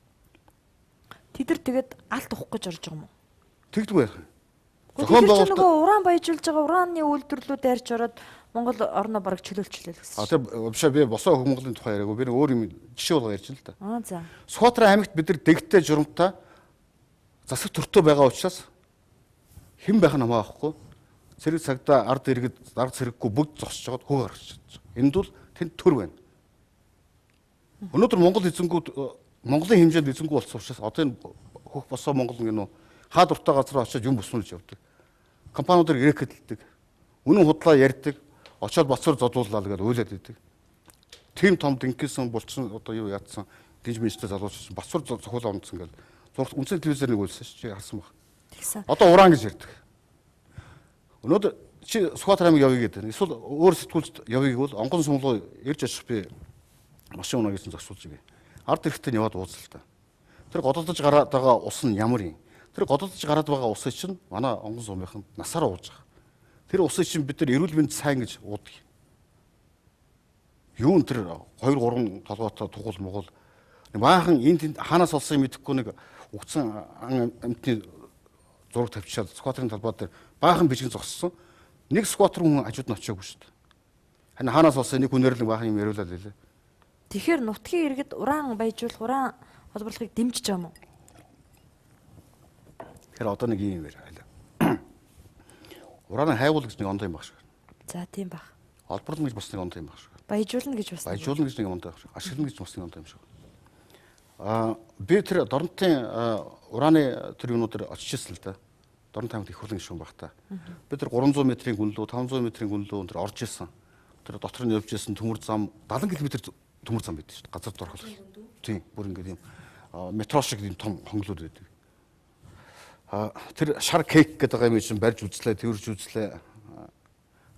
Тэд нар тэгээд алт ухах гэж орж байгаа юм уу? Тэгдэг байх. Зохион байгуулалт нөгөө уран баяжуулж байгаа ураны үйлдвэрлэлүүд дайрч ороод Монгол орноо бараг чөлөөлчлээ л гэсэн. Тэр биш би босоо хөх Монголын тухай яриаггүй. Би өөр юм жишээ болгоо ярьж л да. За. Сүхбаатар аймагт бид нар дэгтэй журамтай засаг төртөө байгаа учраас хэн байх нь хамаахгүй. Цэрэг цагдаа ард иргэд дарга цэрэггүй бүгд зогсож байгаад хөө гарч чадчих. Энд бол тэнд төр байна. Өнөөдөр Монгол эзэнгүүд Монголын хэмжээнд эзэнгүү болсон учраас одоо энэ хөх босоо Монгол гэнэ хаа дуртай газар очиод юм бүснүүлж явдаг. Компаниудаар ирэхэлдэг. Үнэн худлаа ярьдаг. Очоод бацуур зодууллаа гэдэг уйлаад идэг. Тим том динксэн булчин одоо юу яатсан динж мэжтэй залуучсан бацуур зохиолоо унтсан гэл. Зурх үнсэн телевизээр нэг үйлсэн чи харсан баг. Тэгсэн. Одоо уран гэж ярьдаг. Өнөөдөр чи Сүхбаатар аймаг явъя гэдэг. Эсвэл өөр сэтгүүлд явъя гэвэл онгон сумлуу ирж очих би машин унаа гэсэн зогсуулж игээ. Ард эрэхтэн яваад ууцлаа та. Тэр годолдож гараад байгаа ус нь ямар юм? Тэр годолдож гараад байгаа усыг чинь манай онгон сумынхан насаараа ууж байгаа. Тэр усыг чинь бид нар эрүүл мэнд сайн гэж уудаг. Юу н тэр 2-3 толгойтой тугуул могол баахан энд хаанаас олсон юм мэдэхгүй нэг угцсан амтны зураг тавьчихад Сүхбаатарын талбай дээр баахан бичиг зогссон. Нэг Сүхбаатар хүн хажууд нь очиагүй шүү дээ. Харин хаанаас олсон нэг хүнээр л баахан юм яриулаад байлаа. Тэгэхээр нутгийн иргэд уран баяжуулах, уран холбоорлогыг дэмжиж байгаа юм уу? Тэгэхээр одоо нэг юм яриа. Ураны хайгуул гэж нэг ондоо юм баг шиг. За тийм баг. Олборлон гэж бас нэг ондоо юм баг шиг. Баяжуулна гэж бас. Баяжуулна гэж нэг ондоо баг шиг. Ашиглана гэж бас нэг ондоо юм шиг. Би тэр Дорнотын ураны тэр юунуудаар очижсэн л да. Дорнот аймагт их хөлн гишүүн баг та. Бид тэр 300 метрийн гүнлүү, 500 метрийн гүнлүү тэр орж исэн. Тэр дотор нь явж исэн төмөр зам 70 км төмөр зам байдаг шүү дээ. Газар дорхол. Тийм, бүр ингээд юм метро шиг юм том хонглууд байдаг. Тэр шар кейк гэдэг байгаа юм чинь барьж үзлээ, тэрж үзлээ.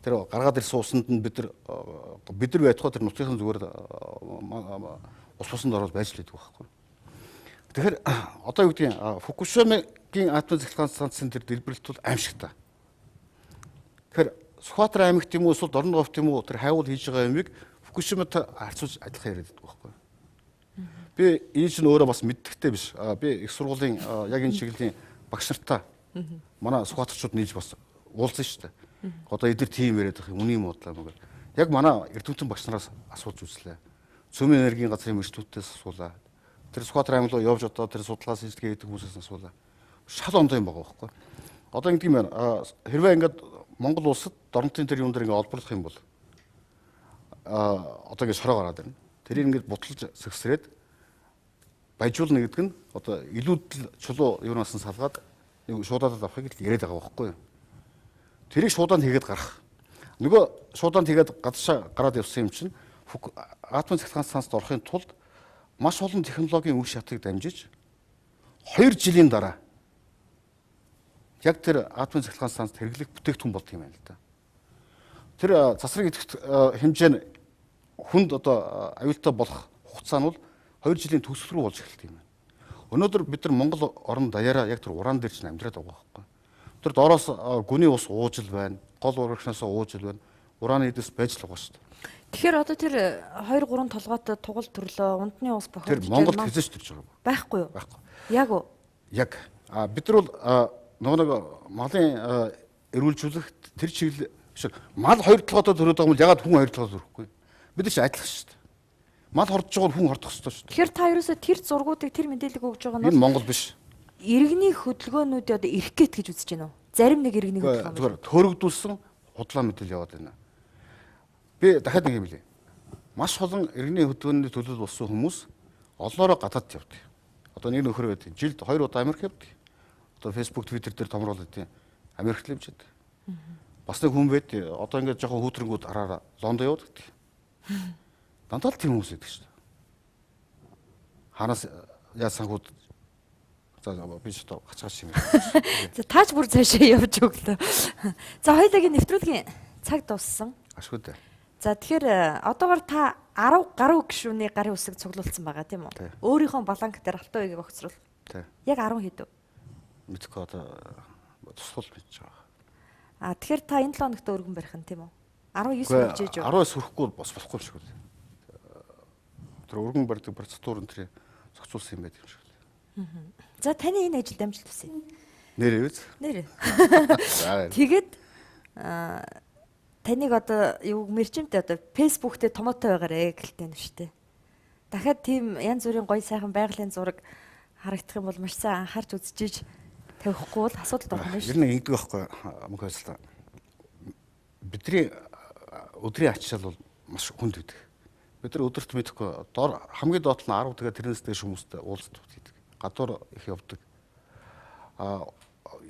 Тэр гаргаад ирсэн усанд нь бид нар байтугай тэр нутгийн зүгээр ус усанд ороод байж л байдаг байхгүй. Тэгэхээр одоо юу гэдгийг Фукушимагийн атом цэцлэгийн станцын тэр дэлбэрэлт бол аимшигтай. Тэгэхээр Сүхбаатар аймагт юм уу эсвэл Дорн говьт юм уу тэр хайгуул хийж байгаа юмыг Фукушиматай харьцуулж адилхан яриад байдаг байхгүй. Би энэ чинь өөрөө бас мэддэгтэй биш. Би их сургуулийн яг энэ чиглэлийн багш нартай манай Сүхбаатарчууд нийлж бас уулзсан шүү дээ. Одоо эдгээр тим яриад байгаа юм үний модлаа мөгөө. Яг манай Эрдэнэтэн багш нараас асууж үзлээ. Цөмийн энергийн газрын мэржтүүдээс асуулаа. Тэр Сүхбаатар аймаг руу явж одоо тэр судалгаа систем хийдэг хүмүүсээс асуулаа. Шал ондоо юм байгаа байхгүй. Одоо ингэдэг юм байна. Хэрвээ ингээд Монгол улсад Дорнотын тэр юм дээр ингээд олборлох юм бол одоо ингээд шороо гараад ирнэ. Тэрийг ингээд буталж сэгсрээд баяжуулна гэдэг нь одоо илүүдл чулуу юунаас нь салгаад нэг шуудаад авахыг л яриад байгаа байхгүй юу. Тэрийг шуудаад хийгээд гарах. Нөгөө шуудаан тэгээд гадаашаа гараад явсан юм чинь атомын цахилгаан станцд орохын тулд маш олон технологийн үе шатыг дамжиж 2 жилийн дараа яг тэр атомын цахилгаан станцд хэрэглэх бүтээгдэхүүн болд юм байна л да. Тэр засрыг идэвхтэй хэмжээ нь хүнд одоо аюултай болох хугацаа нь бол 2 жилийн төгсгөл рүү болж эхэлт юм байна. Өнөөдөр бид нар Монгол орон даяараа яг тэр уран дээр чинь амьдраад байгаа байхгүй. Тэр доороос гүний ус уужил байна, гол урагшнаас уужил байна, ураны эдэс байж л байгаа шүү дээ. Тэгэхээр одоо тэр 2 3 толгойтой тугал төрлөө ундны ус бохирдож тэр Монголд хэзээ ч төрж байгаа байхгүй юу? байхгүй. Яг уу. Яг бид нар бол нөгөө малын эрүүлжүүлэх тэр чиглэл шиг мал 2 толгойтой төрөд байгаа юм бол ягаад хүн 2 толгой төрөхгүй? Бид нар ч адилхан шүү дээ. Мал хордож байгаа бол хүн хордох ёстой шүү дээ. Тэгэхээр та ерөөсөө тэр зургуудыг тэр мэдээллийг өгж байгаа нь энэ Монгол биш. Иргэний хөдөлгөөнүүд одоо ирэх гээд гэж үзэж байна уу? Зарим нэг иргэний хөдөлгөөн. Зүгээр төрөгдүүлсэн худлаа мэдээлэл яваад байна. Би дахиад нэг юм хэлье. Маш олон иргэний хөдөлгөөний төлөөлөл болсон хүмүүс олноороо гадаад явдаг. Одоо нэг нөхөр байдаг. Жилд 2 удаа Америк явдаг. Одоо Facebook, Twitter дээр томруулдаг тийм. Америкт л явж байдаг. Бас нэг хүн байд. Одоо ингээд жоохон хүүтрэнгүүд хараараа Лондон явдаг. Дандаа л тийм хүмүүс байдаг шүү дээ. Ханаас яасангууд за би ч одоо гацгаач юм. За тааж бүр цаашаа явж өглөө. За хоёулагийн нэвтрүүлгийн цаг дууссан. Ашгүй дээ. За тэгэхээр одоогор та 10 гаруй гишүүний гарын үсэг цуглуулсан байгаа тийм үү? Өөрийнхөө баланк дээр алтан үеийг огцрол. Яг 10 хэд вэ? Мэдхгүй одоо тусгал байж байгаа. Тэгэхээр та энэ 7 хоногт өргөн барих нь тийм үү? 19 хөгжиж юу? 19 хүрэхгүй бол бас болохгүй юм шиг үү. Тэр өргөн барьдаг процедур нь тэр зохицуулсан юм байдаг юм шиг. За таны энэ ажилд амжилт хүсье. Нэрээ үз. Нэрээ. Тэгээд таныг одоо юу мэрчимтэй одоо Facebook дээр томоотой байгаарэ гэлтэй нь шүү дээ. Дахиад тийм янз бүрийн гоё сайхан байгалийн зураг харагдах юм бол маш сайн анхаарч үзчихэж тавихгүй бол асуудалд орох юм шүү. Ер нь ингэдэг байхгүй мөнх хайслаа. Бидний өдрийн ачаал бол маш хүнд байдаг. Бид нар өдөрт мэдэхгүй дор хамгийн доод нь 10 тэгээ тэрнээс дээш хүмүүстэй уулздаг гэдэг. Гадуур их явдаг.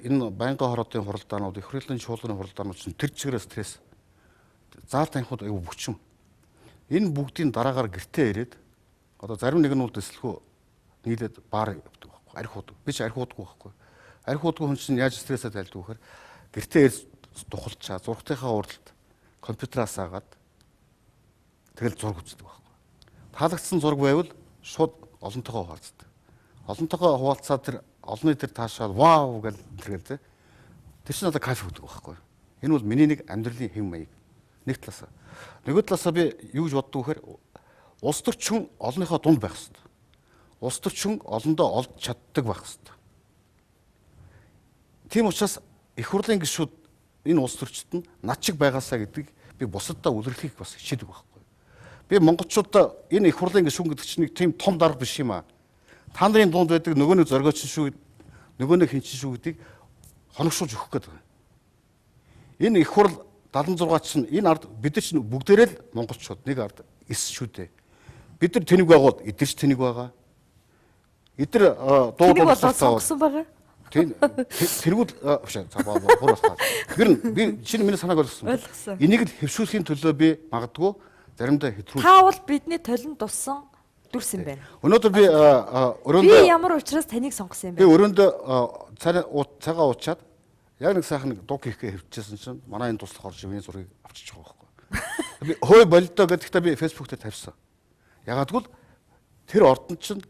Энэ байнгын хоруудын хуралдаанууд, их хурлын чуулганы хуралдаанууд чинь тэр чигээр стресс заал танхимууд аюу бүчим. Энэ бүгдийн дараагаар гэртээ ирээд одоо зарим нэг нь бол дэслэхүү нийлээд баар явдаг байхгүй. Арх уудаг. Би ч арх уудаггүй байхгүй. Арх уудаггүй хүн чинь яаж стрессээ тайлдаг вэхээр гэртээ ирж тухалчаа зургатынхаа уралд компьютераас агаад тэгэл зураг үздэг байхгүй. Таалагдсан зураг байвал шууд олонтойгоо хуваалцдаг. Олонтойгоо хуваалцаад тэр олонний тэр таашаал вау гэж тэргээл тэ. Тэр чинь одоо кафе өгдөг байхгүй. Энэ бол миний нэг амьдралын хэв маяг. Нэг талаасаа. Нөгөө талаасаа би юу гэж боддог вэхээр улс төрчин олонныхоо дунд байх хэрэгтэй. Улс төрчин олондоо олж чаддаг байх хэрэгтэй. Тийм учраас их хурлын гишүүд энэ улс төрчид нь над шиг байгаасаа гэдэг би бусаддаа үлрэхийг бас хичээдэг байхгүй. Би монголчуудаа энэ их хурлын гишүүн гэдэг чинь нэг тийм том дарга биш юм аа. Та нарын дунд байдаг нөгөө нэг зоргооч шүү, нөгөө нэг хинчин шүү гэдгийг хоногшуулж өгөх гээд байна. Энэ их хурл 76 чинь энэ ард бид нар чинь бүгдээрээ л монголчууд нэг ард эс шүү дээ. Бид нар тэнэг байгууд эдгэрч тэнэг байгаа. Эдгээр тэнэг болоод сонгосон байгаа. Тэргүүд биш цаабаа бүр басаа. Гэр нь би шинэ миний санааг ойлгосон. Энийг л хэвшүүлэхийн төлөө би магадгүй заримдаа хэтрүүл. Та бол бидний толинд туссан дүрс юм байна. Өнөөдөр би өрөөндөө би ямар учраас таныг сонгосон юм бэ? Би өрөөндөө цагаа уучаад яг нэг сайхан дуг хийхээ хэвчээсэн чинь манай энэ туслах орж миний зургийг авчиж байгаа байхгүй. Би хөөе болидоо гэдэгтээ би Facebook дээр тавьсан. Ягагтгүй тэр ордон чинь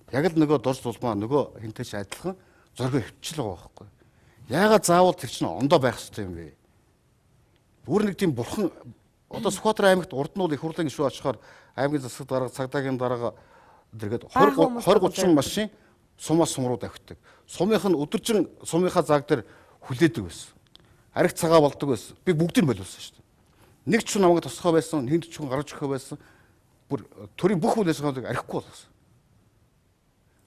яг л нөгөө дурс тулмаа нөгөө хинтэй ч адилхан зургийг хөвчл байгаа байхгүй. Яагаад заавал тэр чинь ондоо байх хэрэгтэй юм бэ? Бүр нэг тийм бурхан одоо Сүхбаатар аймагт урд нь бол их хурлын гишүүн очихоор аймгийн засаг дарга, цагдаагийн дарга дэргээд 20 30 машин сумаас сум руу давхдаг. Сумынх нь өдөржин сумынхаа заг дээр хүлээдэг байсан. Арх цагаа болдог байсан. Би бүгдийг нь боловсон шүү дээ. Нэг ч намайг тусгай байсан, нэг ч хүн гарч өгөх байсан. Бүр төрийн бүх үйл ажиллагааг архихгүй болсон.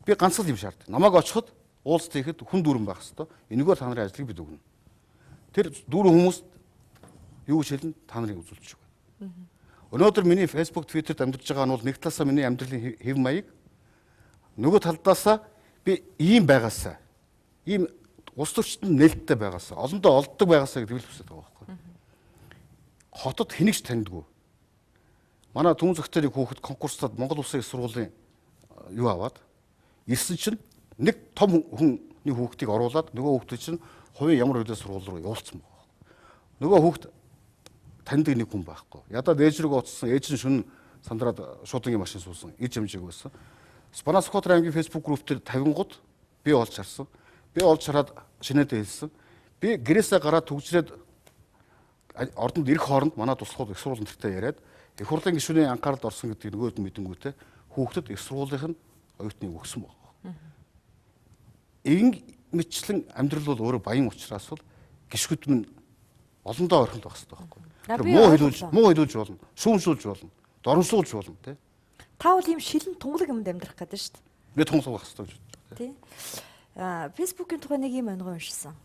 Би ганц л юм шаарддаг. Намайг очиход уулзалт хийхэд хүн дүүрэн байх хэвээр. Энэгээр та нарын ажлыг бид өгнө. Тэр дүүрэн хүмүүс юу гэж хэлнэ? Та нарыг үзүүлчих байна. Өнөөдөр миний Facebook, Twitter-д амьдарч байгаа нь бол нэг талаасаа миний амьдралын хэв маяг, нөгөө талдаасаа би ийм байгаасаа, ийм улс төрчид нээлттэй байгаасаа, олондоо олддог байгаасаа гэдэг л хүсэж байгаа байхгүй. хотод хэнийг ч таньдгүй. Манай түн зөвхөн хүүхэд конкурстад Монгол Улсын их сургуулийн юу аваад ирсэн чинь нэг том хүний хүүхдийг оруулаад нөгөө хүүхдээ чинь хувийн ямар хөдөө сургууль руу явуулсан байна. Нөгөө хүүхд таньдаг нэг хүн байхгүй. Ядаад ээж рүү уцсан, ээж нь шөнө сандраад шуудангийн машин суусан, иж хэмжээг байсан. Спанасхотор аймгийн фэйсбүүк групп дээр 50 гууд би олж харсан. Би олж хараад шинэдэ хэлсэн. Би гэрээсээ гараад төгжрээд ордонд ирэх хооронд манай туслахууд их сургууль нэртэй яриад их хурлын гишүүний анхааралд орсон гэдгийг нөгөөд мэдэнгүүтээ хүүхдэд их сургуулийнх нь оюутныг өгсөн байна. Ийн мэтчлэн амьдрал бол өөрөө баян учраас бол гишгүүд минь олондоо орхинд байх хэрэгтэй байхгүй. Муу хэлүүлж болно, шүүмжлүүлж болно, доромжлуулж болно тий. Та бол ийм шилэн тунгалаг юмд амьдрах гэдэг шүү дээ. Би тунгалаг байх хэрэгтэй гэж байна. Тий. Фэйсбүүкийн тухай нэг юм онгой уншсан.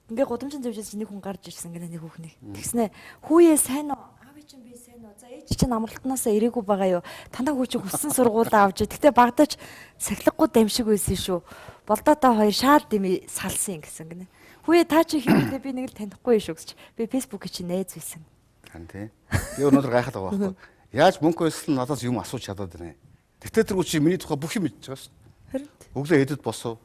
Ингээ гудамжин зэвжээс нэг хүн гарч ирсэн гэнэ нэг хүүхнийг. Тэгснэ хүүе сайн уу? Аав чинь би сайн уу? За ээж чинь амралтнаасаа ирээгүй байгаа юу? Тандаа хүү чи хүссэн сургуулаа авч. Тэгтээ багдаж сахилахгүй дамжиг байсан шүү. Болдоо та хоёр шаал дими салсан гэсэн гэнэ. Хүүе та чи хэвлээ би нэг л танихгүй шүү гэж. Би фэйсбүүкийг чи найз байсан. Хан тий. Би өнөөдөр гайхаад байгаа байхгүй. Яаж мөнгө өсөл надаас юм асууж чадаад байна. Тэгтээ тэр чи миний тухай бүх юм мэдчихэж байгаа шүү. Харин. Өглөө хэдэд босов.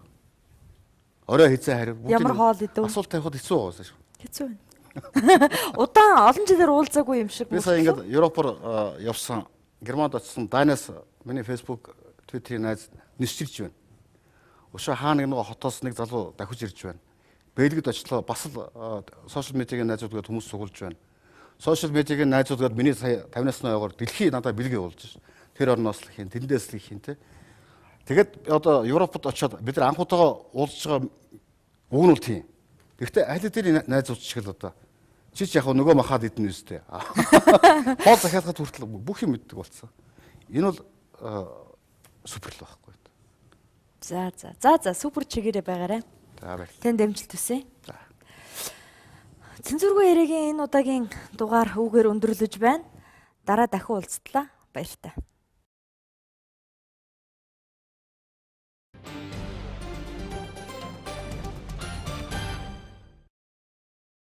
Орой хизээ харив. Ямар хоол идэв? Асуулт тавихад хэцүү байгаа шүү. Хэцүү байна. Удаан олон жилээр уулзаагүй юм шиг. Би сая ингээд Европоор явсан. Германд очсон. Даниас миний фэйсбүүк, твиттерийн найз нисчилж байна. Өшөө хаа нэг хотоос нэг залуу дахиж ирж байна. Бэлгэд очлоо. Бас л сошиал медиагийн найзуудгээд хүмүүс сугулж байна. Сошиал медиагийн найзуудгээд миний сая 50-наас нойгоор дэлхий надад бэлгээ болж байна. Тэр орноос л хийн, тэндээс л хийн те. Тэгээд одоо Европод очиод бид нар анхуутайгаа уулзж байгаа үг нь бол тийм. Гэхдээ аль хэдийн найзууд шиг л одоо чи ч яг нөгөө махаад идэнэ үстэй. Хоол захиалгад хүртэл бүх юм мэддэг болсон. Энэ бол супер л байхгүй. За супер чигээрээ байгаарай. За баярлалаа. Тэн дэмжилт төсөө. За. Цэнзүргүй яриагийн энэ удаагийн дугаар үүгээр өндөрлөж байна. Дараа дахин уулзтлаа. Баяртай.